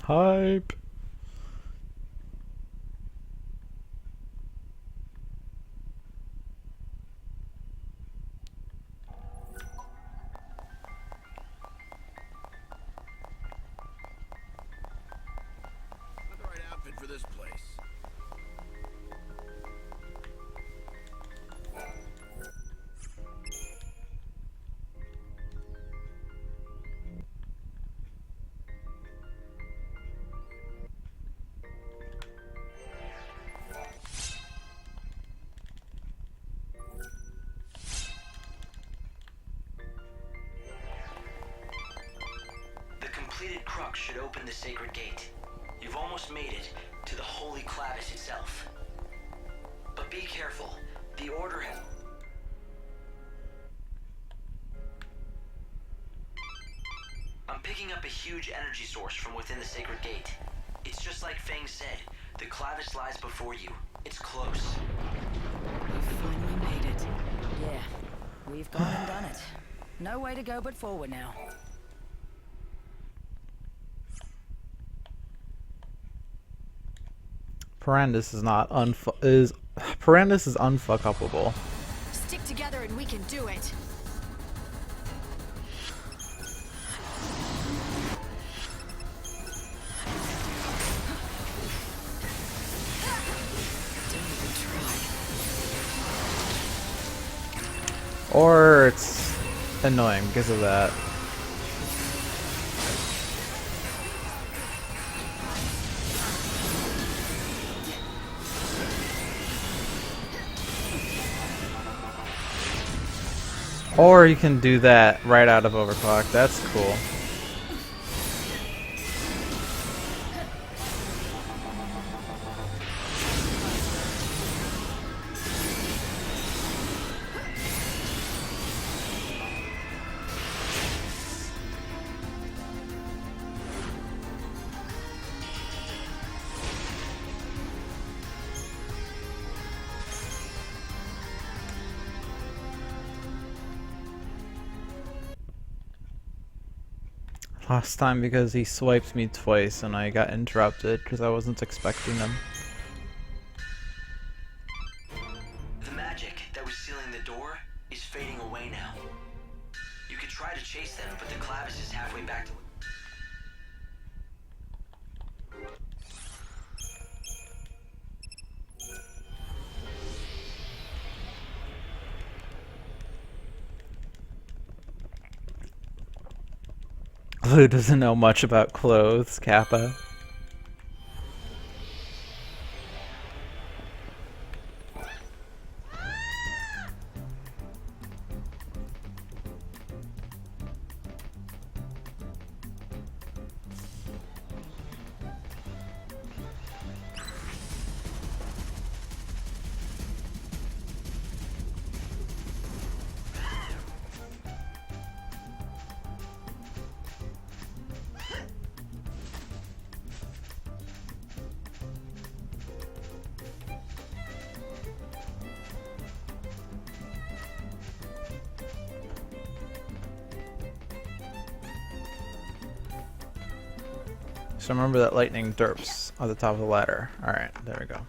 Hype. Not the right outfit for this place. The completed crux should open the sacred gate. You've almost made it to the holy clavis itself. But be careful. The order has... I'm picking up a huge energy source from within the sacred gate. It's just like Fang said. The clavis lies before you. It's close. We've finally made it. Yeah, we've gone and done it. No way to go but forward now. Parandus is not Parandus is unfuckupable. Stick together and we can do it. Don't even try. Or it's annoying because of that. Or you can do that right out of overclock. That's cool. Last time because he swiped me twice and I got interrupted because I wasn't expecting him. The magic that was sealing the door is fading away now. You could try to chase them, but the clavis is halfway back to... Who doesn't know much about clothes, Kappa? So remember that lightning derps on the top of the ladder. Alright, there we go.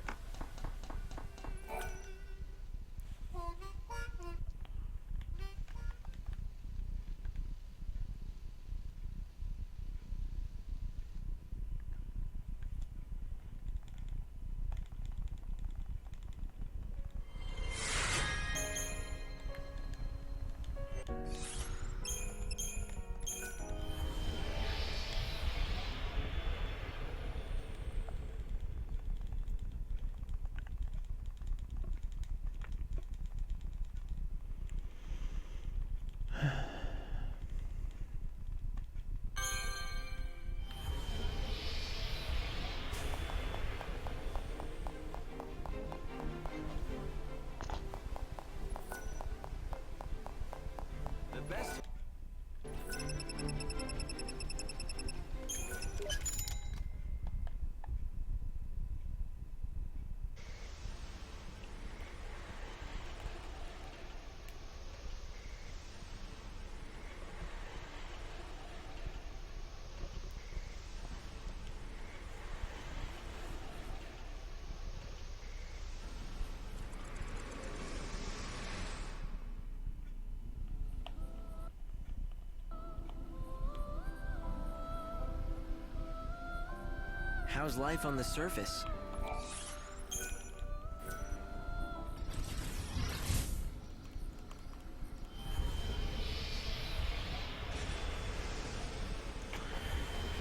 How's life on the surface?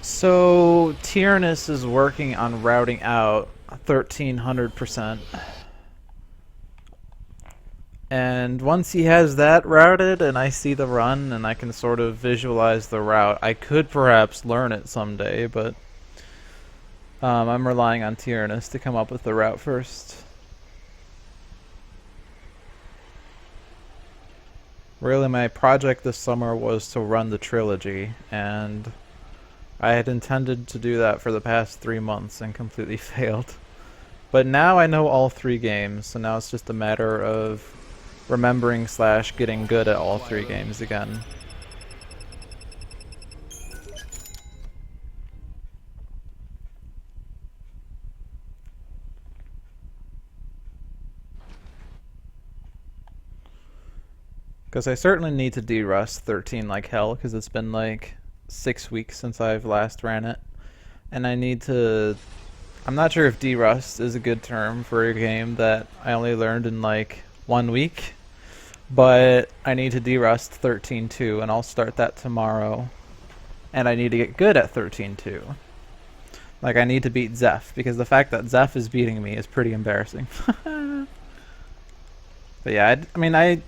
So Tyrannus is working on routing out 1300%. And once he has that routed and I see the run and I can sort of visualize the route, I could perhaps learn it someday, but I'm relying on Tyrannus to come up with the route first. Really, my project this summer was to run the trilogy, and I had intended to do that for the past 3 months and completely failed. But now I know all 3 games, so now it's just a matter of remembering / getting good at all 3 games again. Because I certainly need to de-rust 13 like hell, because it's been like 6 weeks since I've last ran it. And I need to... I'm not sure if de-rust is a good term for a game that I only learned in like 1 week. But I need to de-rust 13.2, and I'll start that tomorrow. And I need to get good at 13.2. Like, I need to beat Zeph, because the fact that Zeph is beating me is pretty embarrassing. But yeah, I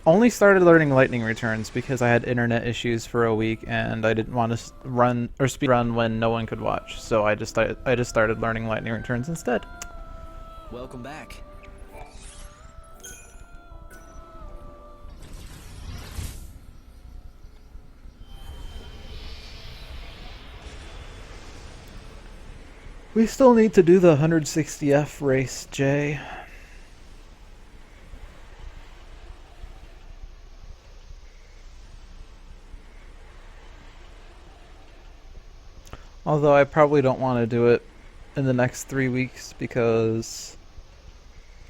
only started learning lightning returns because I had internet issues for a week, and I didn't want to run or speedrun when no one could watch. So I just started learning lightning returns instead. Welcome back. We still need to do the 160F race, Jay. Although I probably don't want to do it in the next 3 weeks because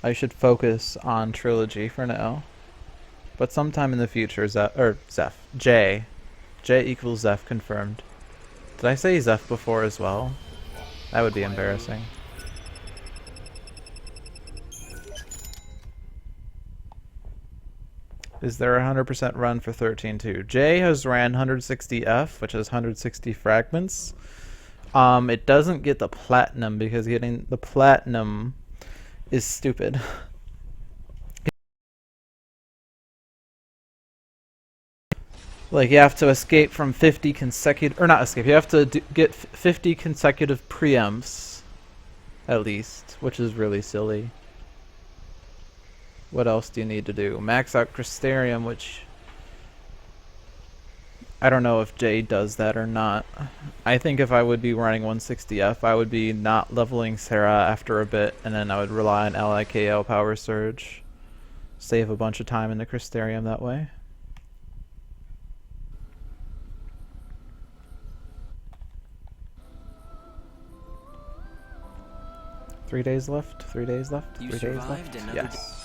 I should focus on Trilogy for now. But sometime in the future, Zeph. J equals Zeph confirmed. Did I say Zeph before as well? That would be embarrassing. Is there a 100% run for 13.2? Jay has ran 160F, which is 160 fragments. It doesn't get the platinum because getting the platinum is stupid. Like, you have to escape from 50 consecutive... Or not escape, you have to get 50 consecutive preempts, at least, which is really silly. What else do you need to do? Max out Crystarium, which... I don't know if Jay does that or not. I think if I would be running 160F, I would be not leveling Sarah after a bit, and then I would rely on LIKL Power Surge. Save a bunch of time in the Crystarium that way. Three days left? 3 days left? 3 days left? Yes.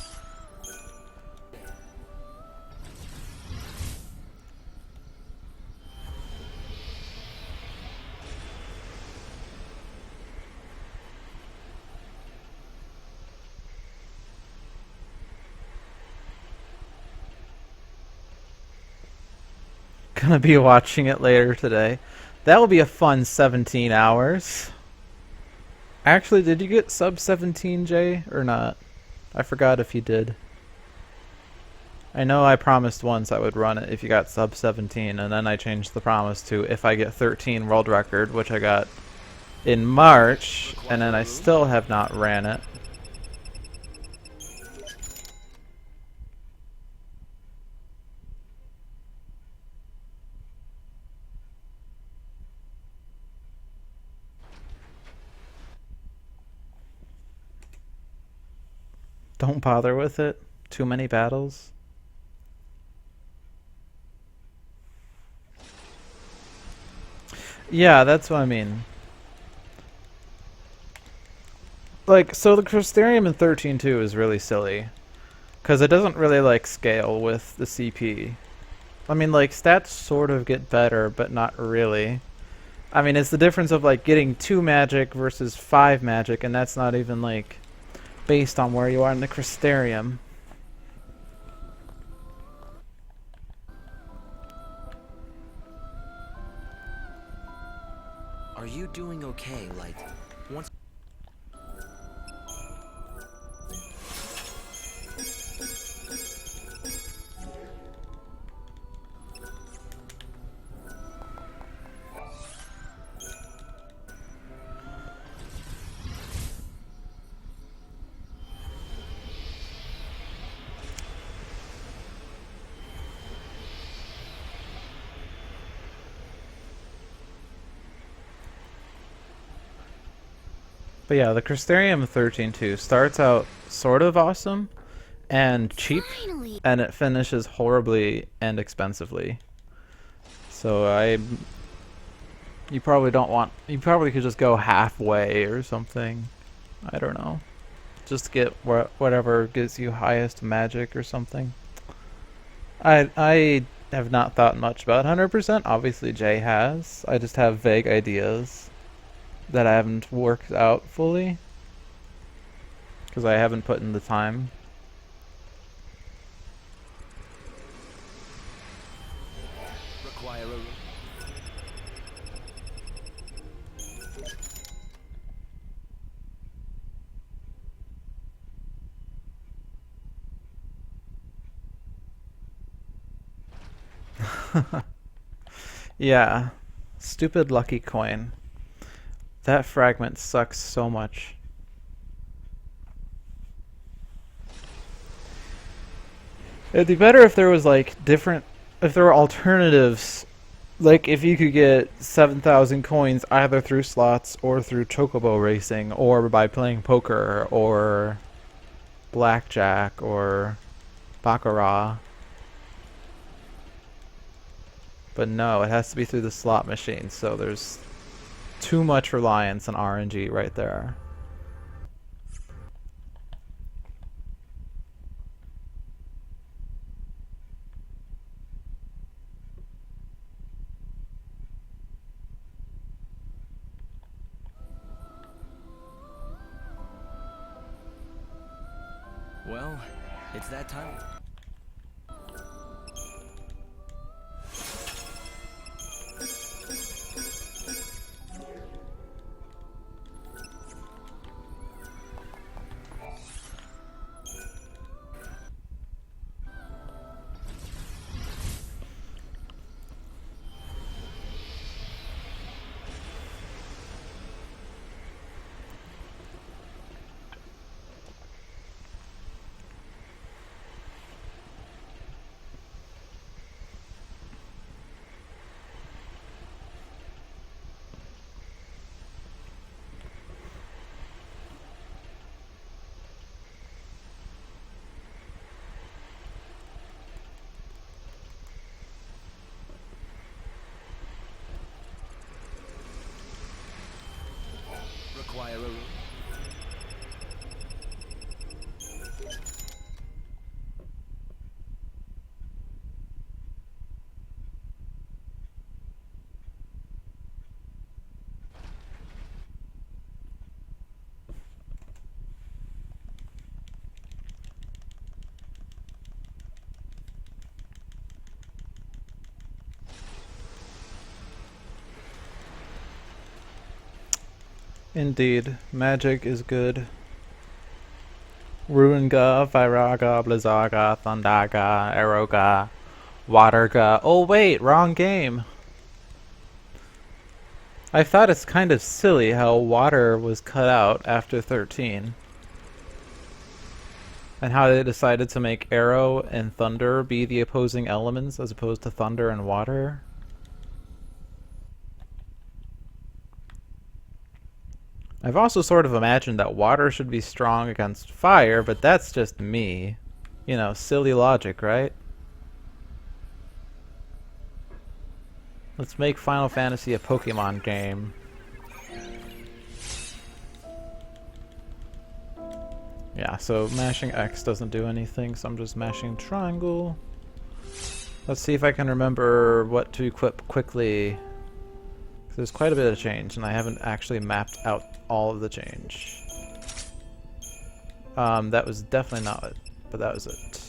Gonna be watching it later today. That will be a fun 17 hours. Actually, did you get sub 17, Jay, or not? I forgot if you did. I know I promised once I would run it if you got sub 17, and then I changed the promise to if I get 13 world record, which I got in March, and then I still have not ran it. Don't bother with it. Too many battles. Yeah, that's what I mean. Like, so the Crystarium in 13.2 is really silly. Because it doesn't really, like, scale with the CP. I mean, like, stats sort of get better, but not really. I mean, it's the difference of like getting 2 magic versus 5 magic, and that's not even like based on where you are in the Crystarium. Are you doing okay? Like, once... But yeah, the Crystarium 13-2 starts out sort of awesome and cheap, Finally. and it finishes horribly and expensively. So you probably don't want, you probably could just go halfway or something. I don't know. Just get whatever gives you highest magic or something. I have not thought much about 100%. Obviously Jay has. I just have vague ideas that I haven't worked out fully because I haven't put in the time. Require a... Yeah. Stupid lucky coin. That fragment sucks so much. It'd be better if there was like different, if there were alternatives. Like if you could get 7,000 coins either through slots or through chocobo racing or by playing poker or blackjack or baccarat. But no, it has to be through the slot machine, so there's too much reliance on RNG right there. Well, it's that time. Require a... Indeed, magic is good. Ruinga, Viraga, Blizzaga, Thundaga, Aeroga, Waterga. Oh wait, wrong game. I thought it's kind of silly how water was cut out after 13. And how they decided to make arrow and thunder be the opposing elements as opposed to thunder and water. I've also sort of imagined that water should be strong against fire, but that's just me. You know, silly logic, right? Let's make Final Fantasy a Pokemon game. Yeah, so mashing X doesn't do anything, so I'm just mashing triangle. Let's see if I can remember what to equip quickly. There's quite a bit of change, and I haven't actually mapped out all of the change. That was definitely not it, but that was it.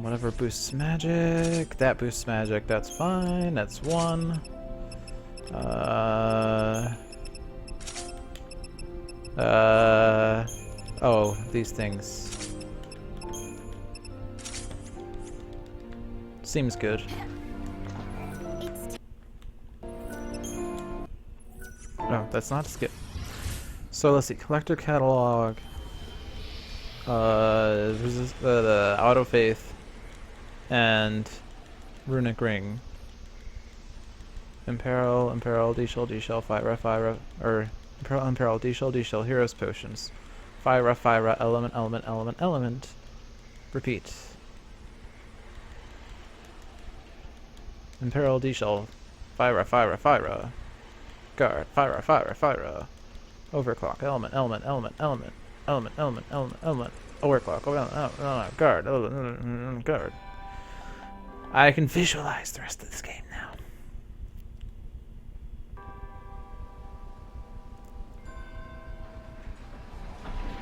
Whatever boosts magic. That boosts magic, that's fine. That's 1. Oh, these things. Seems good. No, that's not skip. So let's see, collector catalog. The auto faith and runic ring. Imperil, D-shell, fire, or Imperil, D-shell, heroes potions. Fire, element. Repeat. Imperil, D-shell, fire. Guard, fire. Overclock, element. Overclock, guard. I can visualize the rest of this game now.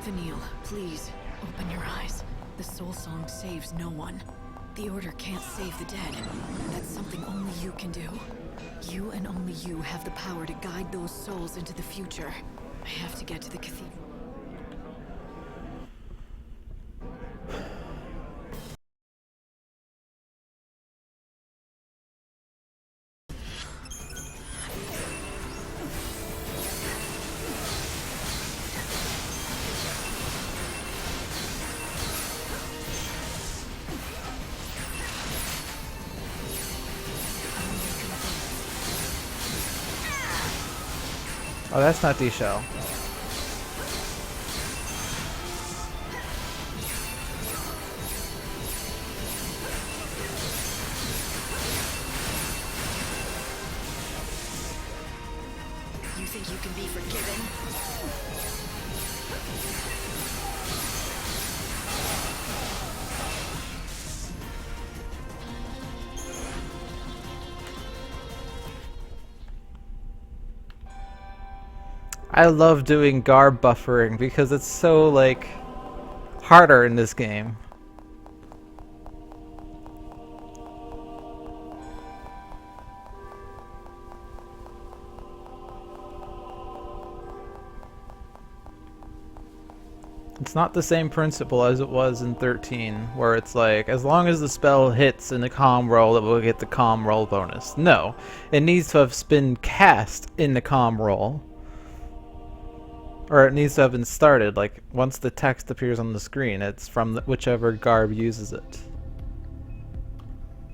Vanille, please, open your eyes. The soul song saves no one. The Order can't save the dead. That's something only you can do. You and only you have the power to guide those souls into the future. I have to get to the cathedral. Oh, that's not D-shell. You think you can be forgiven? I love doing garb buffering because it's so, like, harder in this game. It's not the same principle as it was in 13, where it's like, as long as the spell hits in the comm roll, it will get the comm roll bonus. No, it needs to have been cast in the comm roll. Or it needs to have been started, like, once the text appears on the screen, it's from whichever garb uses it.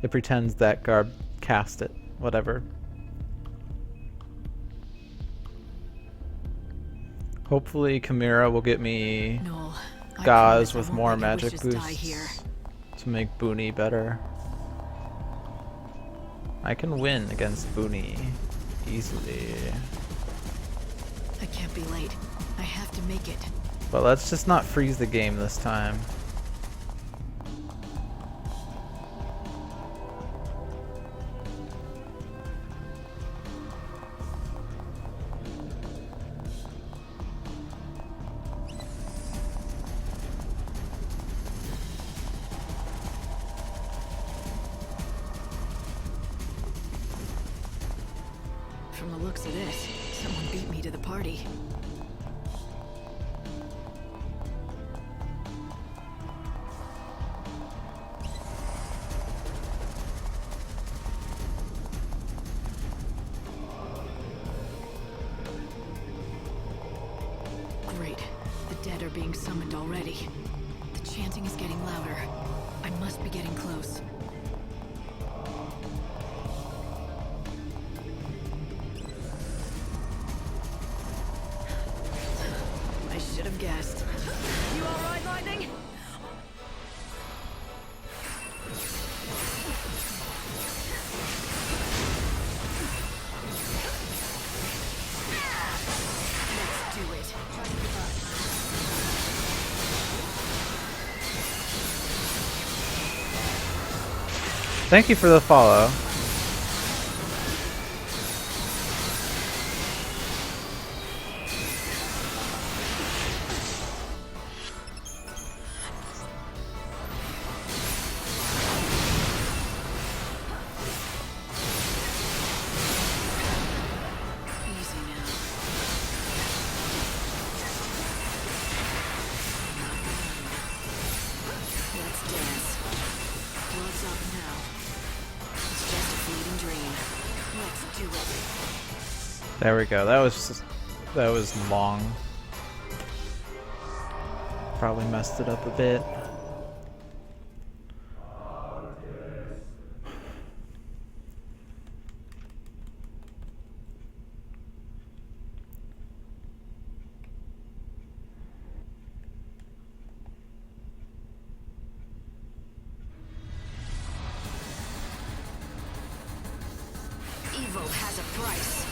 It pretends that garb cast it, whatever. Hopefully Chimera will get me Gauze with more magic boosts to make Booney better. I can win against Booney easily. I can't be late. I have to make it. But let's just not freeze the game this time. From the looks of this, someone beat me to the party. Great. The dead are being summoned already. The chanting is getting louder. I must be getting close. I should have guessed. You alright, Lightning? Let's do it. Thank you for the follow. There we go. That was long. Probably messed it up a bit. Evil has a price.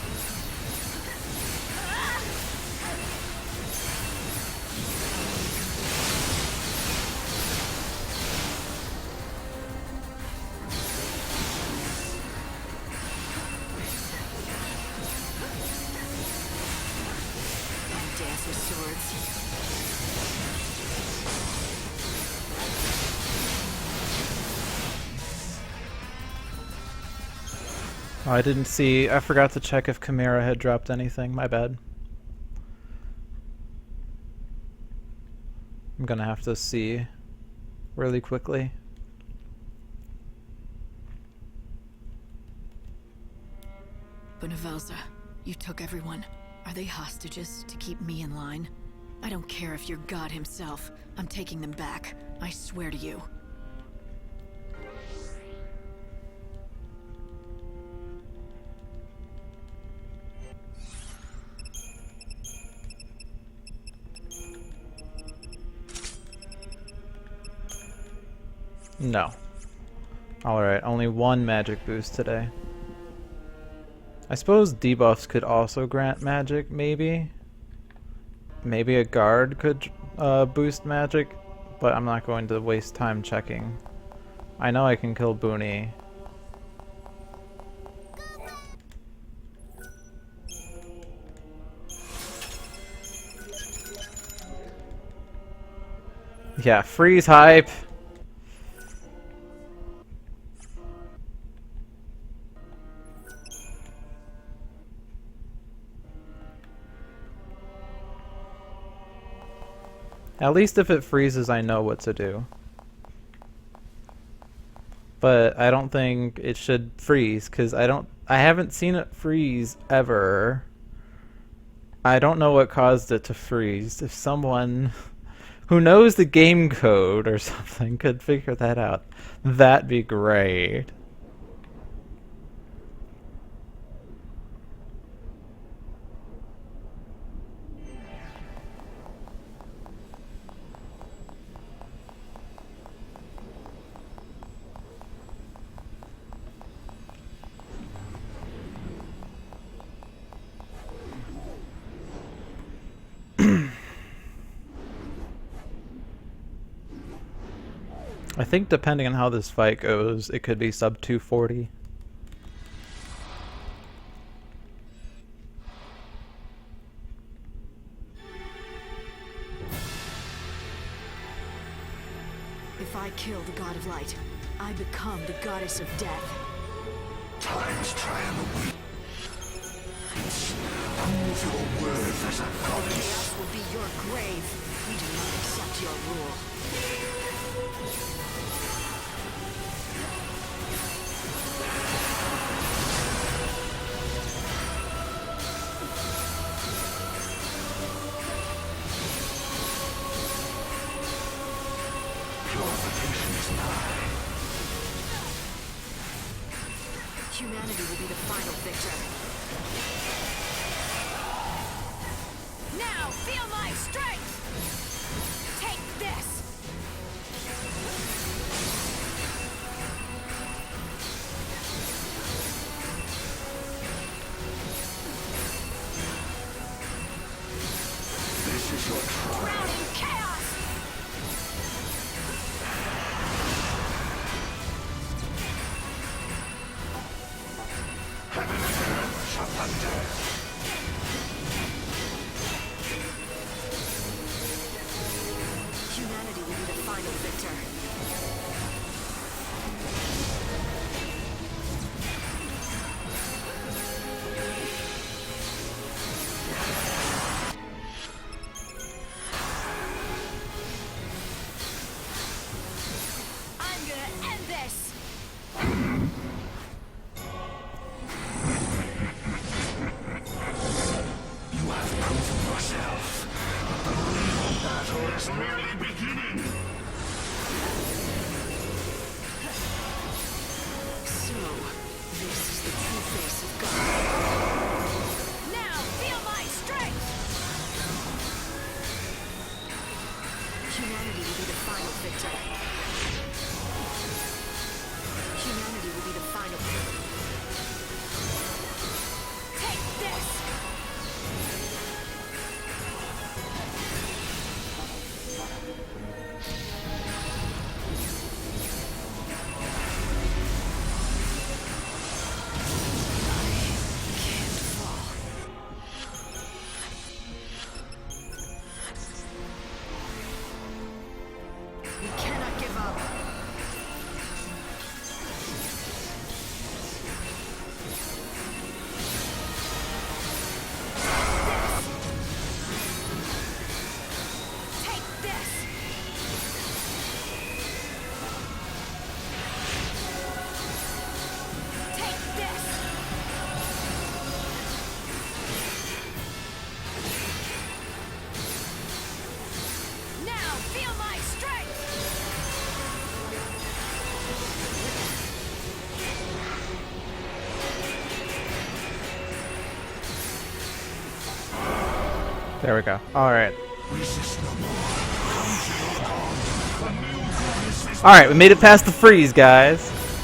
Dance with swords. Oh, I didn't see. I forgot to check if Chimera had dropped anything. My bad. I'm gonna have to see really quickly. Bunavelza, you took everyone. Are they hostages to keep me in line? I don't care if you're God himself. I'm taking them back. I swear to you. No. Alright, only one magic boost today. I suppose debuffs could also grant magic, maybe? Maybe a guard could boost magic, but I'm not going to waste time checking. I know I can kill Booney. Yeah, freeze hype! At least if it freezes, I know what to do. But I don't think it should freeze, because I haven't seen it freeze ever. I don't know what caused it to freeze. If someone who knows the game code or something could figure that out, that'd be great. I think depending on how this fight goes, it could be sub 240. If I kill the God of Light, I become the Goddess of Death. Times try and weak. Prove your worth as a goddess. Chaos will be your grave. We do not accept your rule. Purification is nigh. Humanity will be the final victor. Now feel my strength! Take this! This is your trial. Drowning chaos! Heaven and earth shall thunder. Humanity will be the final victor. I'm gonna end this! yourself. The battle is merely beginning. So, this is the true face of God. Now, feel my strength! Humanity will be the final victor. Humanity will be the final victor. Take this! We cannot give up. Take this. Take this. Now feel my strength. There we go. Alright. Alright, we made it past the freeze, guys. We're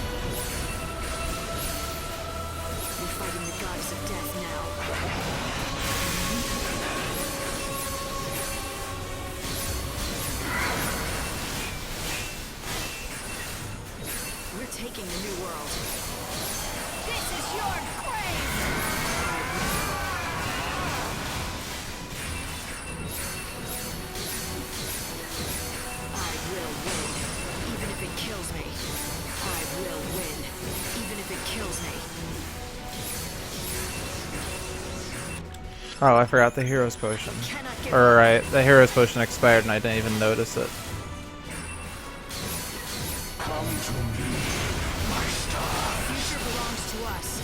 fighting the goddess of death now. We're taking the new world. This is your grave! I will win, even if it kills me. I will win, even if it kills me. Oh, I forgot the hero's potion. Cannot give Or right, the hero's potion expired and I didn't even notice it. Come to me, my star. future belongs to us.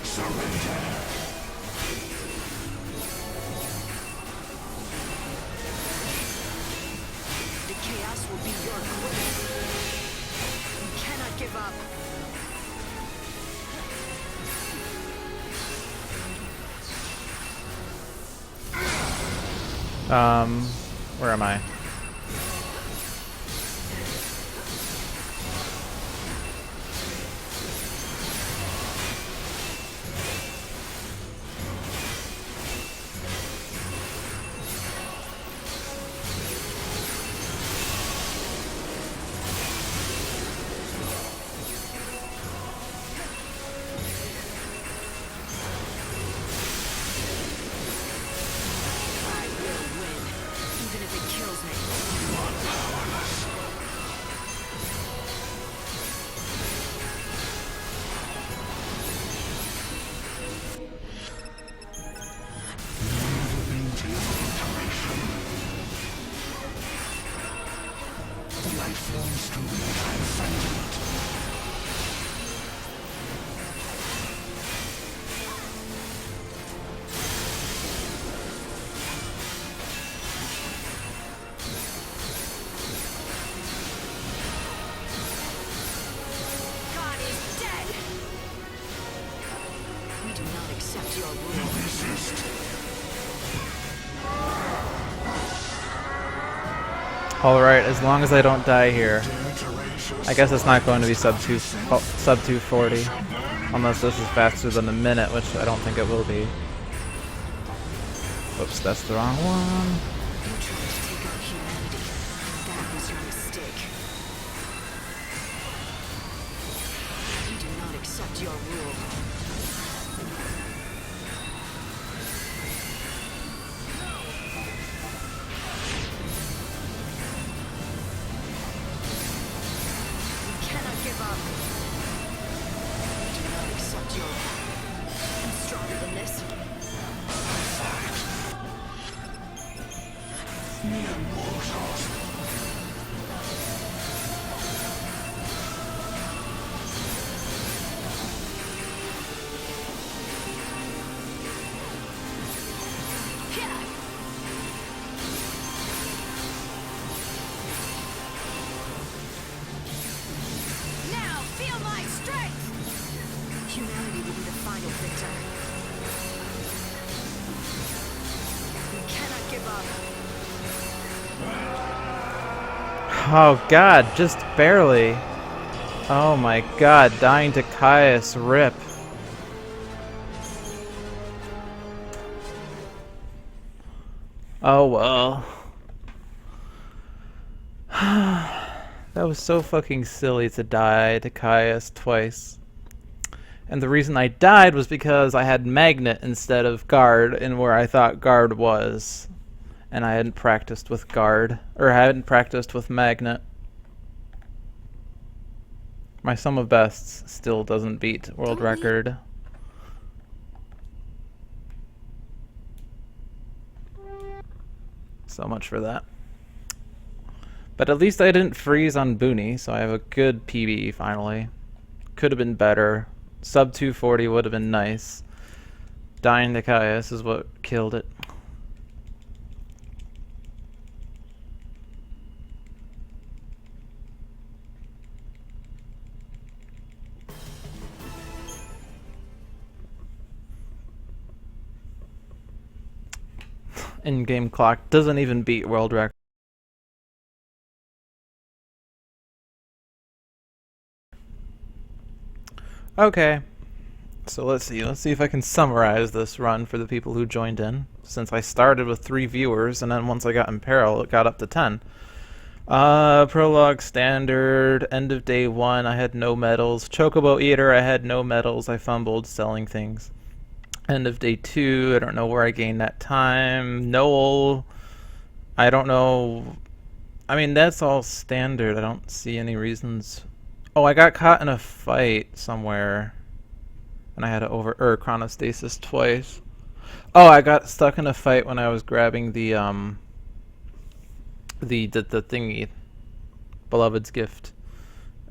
Surrender. The chaos will be your grave. We cannot give up. Where am I? I will win, even if it kills me. The light flows through me transcendent. God is dead! We do not accept your rule. Resist. Alright, as long as I don't die here. Dare to raise your I guess it's not going to be sub 240. Unless this is faster than a minute, which I don't think it will be. Whoops, that's the wrong one. You tried to take out humanity. That was your mistake. We do not accept your rule. We cannot give up. We do not accept your rule. I'm stronger than this. mere mortals. final victor. We cannot give up. Oh god, just barely. Oh my god, dying to Caius, rip. Oh well. That was so fucking silly to die to Caius twice. And the reason I died was because I had Magnet instead of Guard in where I thought Guard was. And I hadn't practiced with Guard, or I hadn't practiced with Magnet. My sum of bests still doesn't beat world record. So much for that. But at least I didn't freeze on Booney, so I have a good PB finally. Could have been better. Sub 240 would have been nice. Dying to Caius is what killed it. In-game clock doesn't even beat world record. Okay, so let's see if I can summarize this run for the people who joined in, since I started with 3 viewers, and then once I got in peril, it got up to 10. Prologue standard, end of day 1, I had no medals. Chocobo Eater, I had no medals, I fumbled selling things. End of day 2, I don't know where I gained that time. Noel, I don't know. I mean, that's all standard, I don't see any reasons. Oh, I got caught in a fight somewhere, and I had to chronostasis twice. Oh, I got stuck in a fight when I was grabbing the thingy, Beloved's Gift.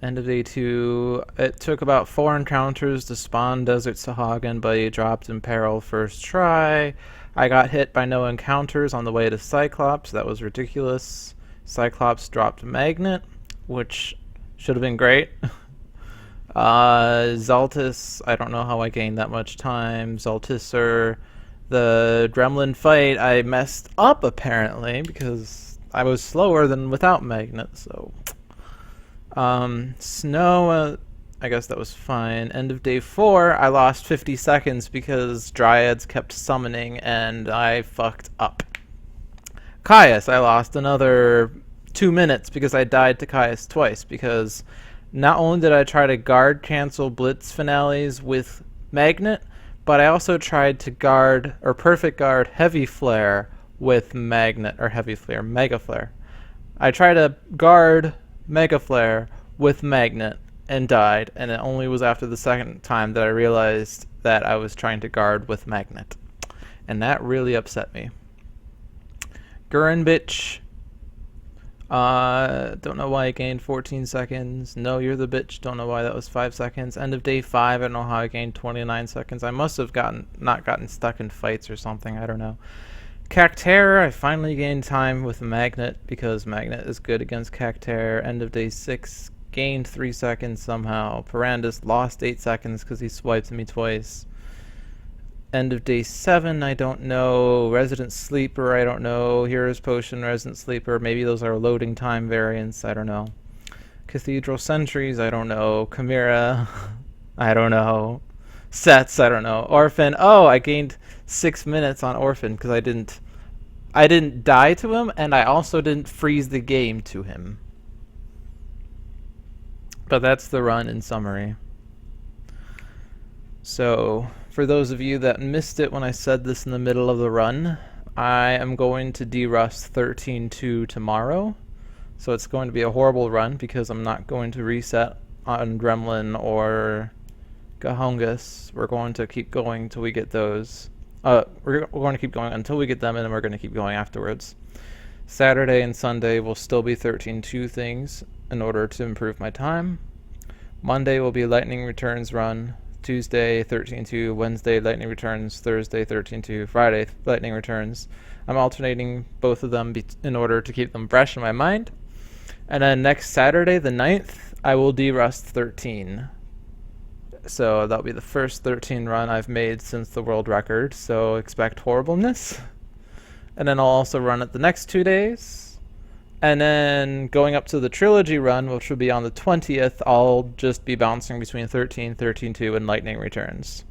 End of day 2. It took about 4 encounters to spawn Desert Sahagin, but he dropped in peril first try. I got hit by no encounters on the way to Cyclops. That was ridiculous. Cyclops dropped Magnet, which should have been great. Zaltis, I don't know how I gained that much time. Zaltisser, the Gremlin fight, I messed up apparently because I was slower than without Magnet, so. Snow, I guess that was fine. End of day 4, I lost 50 seconds because Dryads kept summoning and I fucked up. Caius, I lost another 2 minutes because I died to Caius twice, because not only did I try to guard cancel blitz finales with Magnet, but I also tried to guard or perfect guard heavy flare with Magnet, or heavy flare, mega flare. I tried to guard mega flare with Magnet and died, and it only was after the second time that I realized that I was trying to guard with Magnet, and that really upset me. Gurren bitch. Don't know why I gained 14 seconds. No, you're the bitch. Don't know why that was 5 seconds. End of day 5. I don't know how I gained 29 seconds. I must have not gotten stuck in fights or something. I don't know. Cacterra, I finally gained time with Magnet because Magnet is good against Cacterra. End of day 6. Gained 3 seconds somehow. Parandus lost 8 seconds because he swiped me twice. End of day 7, I don't know. Resident Sleeper, I don't know. Hero's Potion, Resident Sleeper, maybe those are loading time variants, I don't know. Cathedral Sentries, I don't know. Chimera, I don't know. Sets, I don't know. Orphan, oh, I gained 6 minutes on Orphan because I didn't die to him, and I also didn't freeze the game to him. But that's the run in summary. So, for those of you that missed it when I said this in the middle of the run, I am going to derust 13.2 tomorrow. So it's going to be a horrible run because I'm not going to reset on Gremlin or Gahongus. We're going to keep going till we get those. We're going to keep going until we get them, and then we're going to keep going afterwards. Saturday and Sunday will still be 13.2 things in order to improve my time. Monday will be Lightning Returns run. Tuesday 13.2, Wednesday Lightning Returns, Thursday 13.2, Friday Lightning Returns. I'm alternating both of them in order to keep them fresh in my mind. And then next Saturday, the 9th, I will derust 13. So that'll be the first 13 run I've made since the world record, so expect horribleness. And then I'll also run it the next 2 days. And then going up to the trilogy run, which will be on the 20th, I'll just be bouncing between 13, 13-2, and Lightning Returns.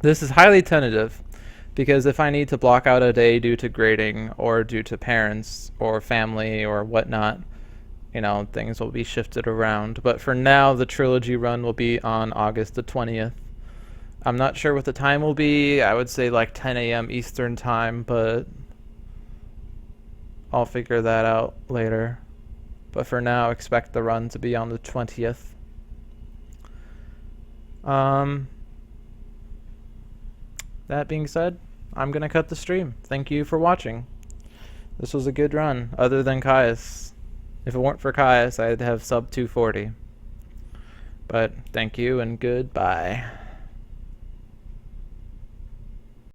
This is highly tentative, because if I need to block out a day due to grading, or due to parents, or family, or whatnot, you know, things will be shifted around. But for now, the trilogy run will be on August the 20th. I'm not sure what the time will be. I would say like 10 a.m. Eastern time, but I'll figure that out later. But for now, expect the run to be on the 20th. That being said, I'm going to cut the stream. Thank you for watching. This was a good run, other than Caius. If it weren't for Caius, I'd have sub 240. But thank you and goodbye.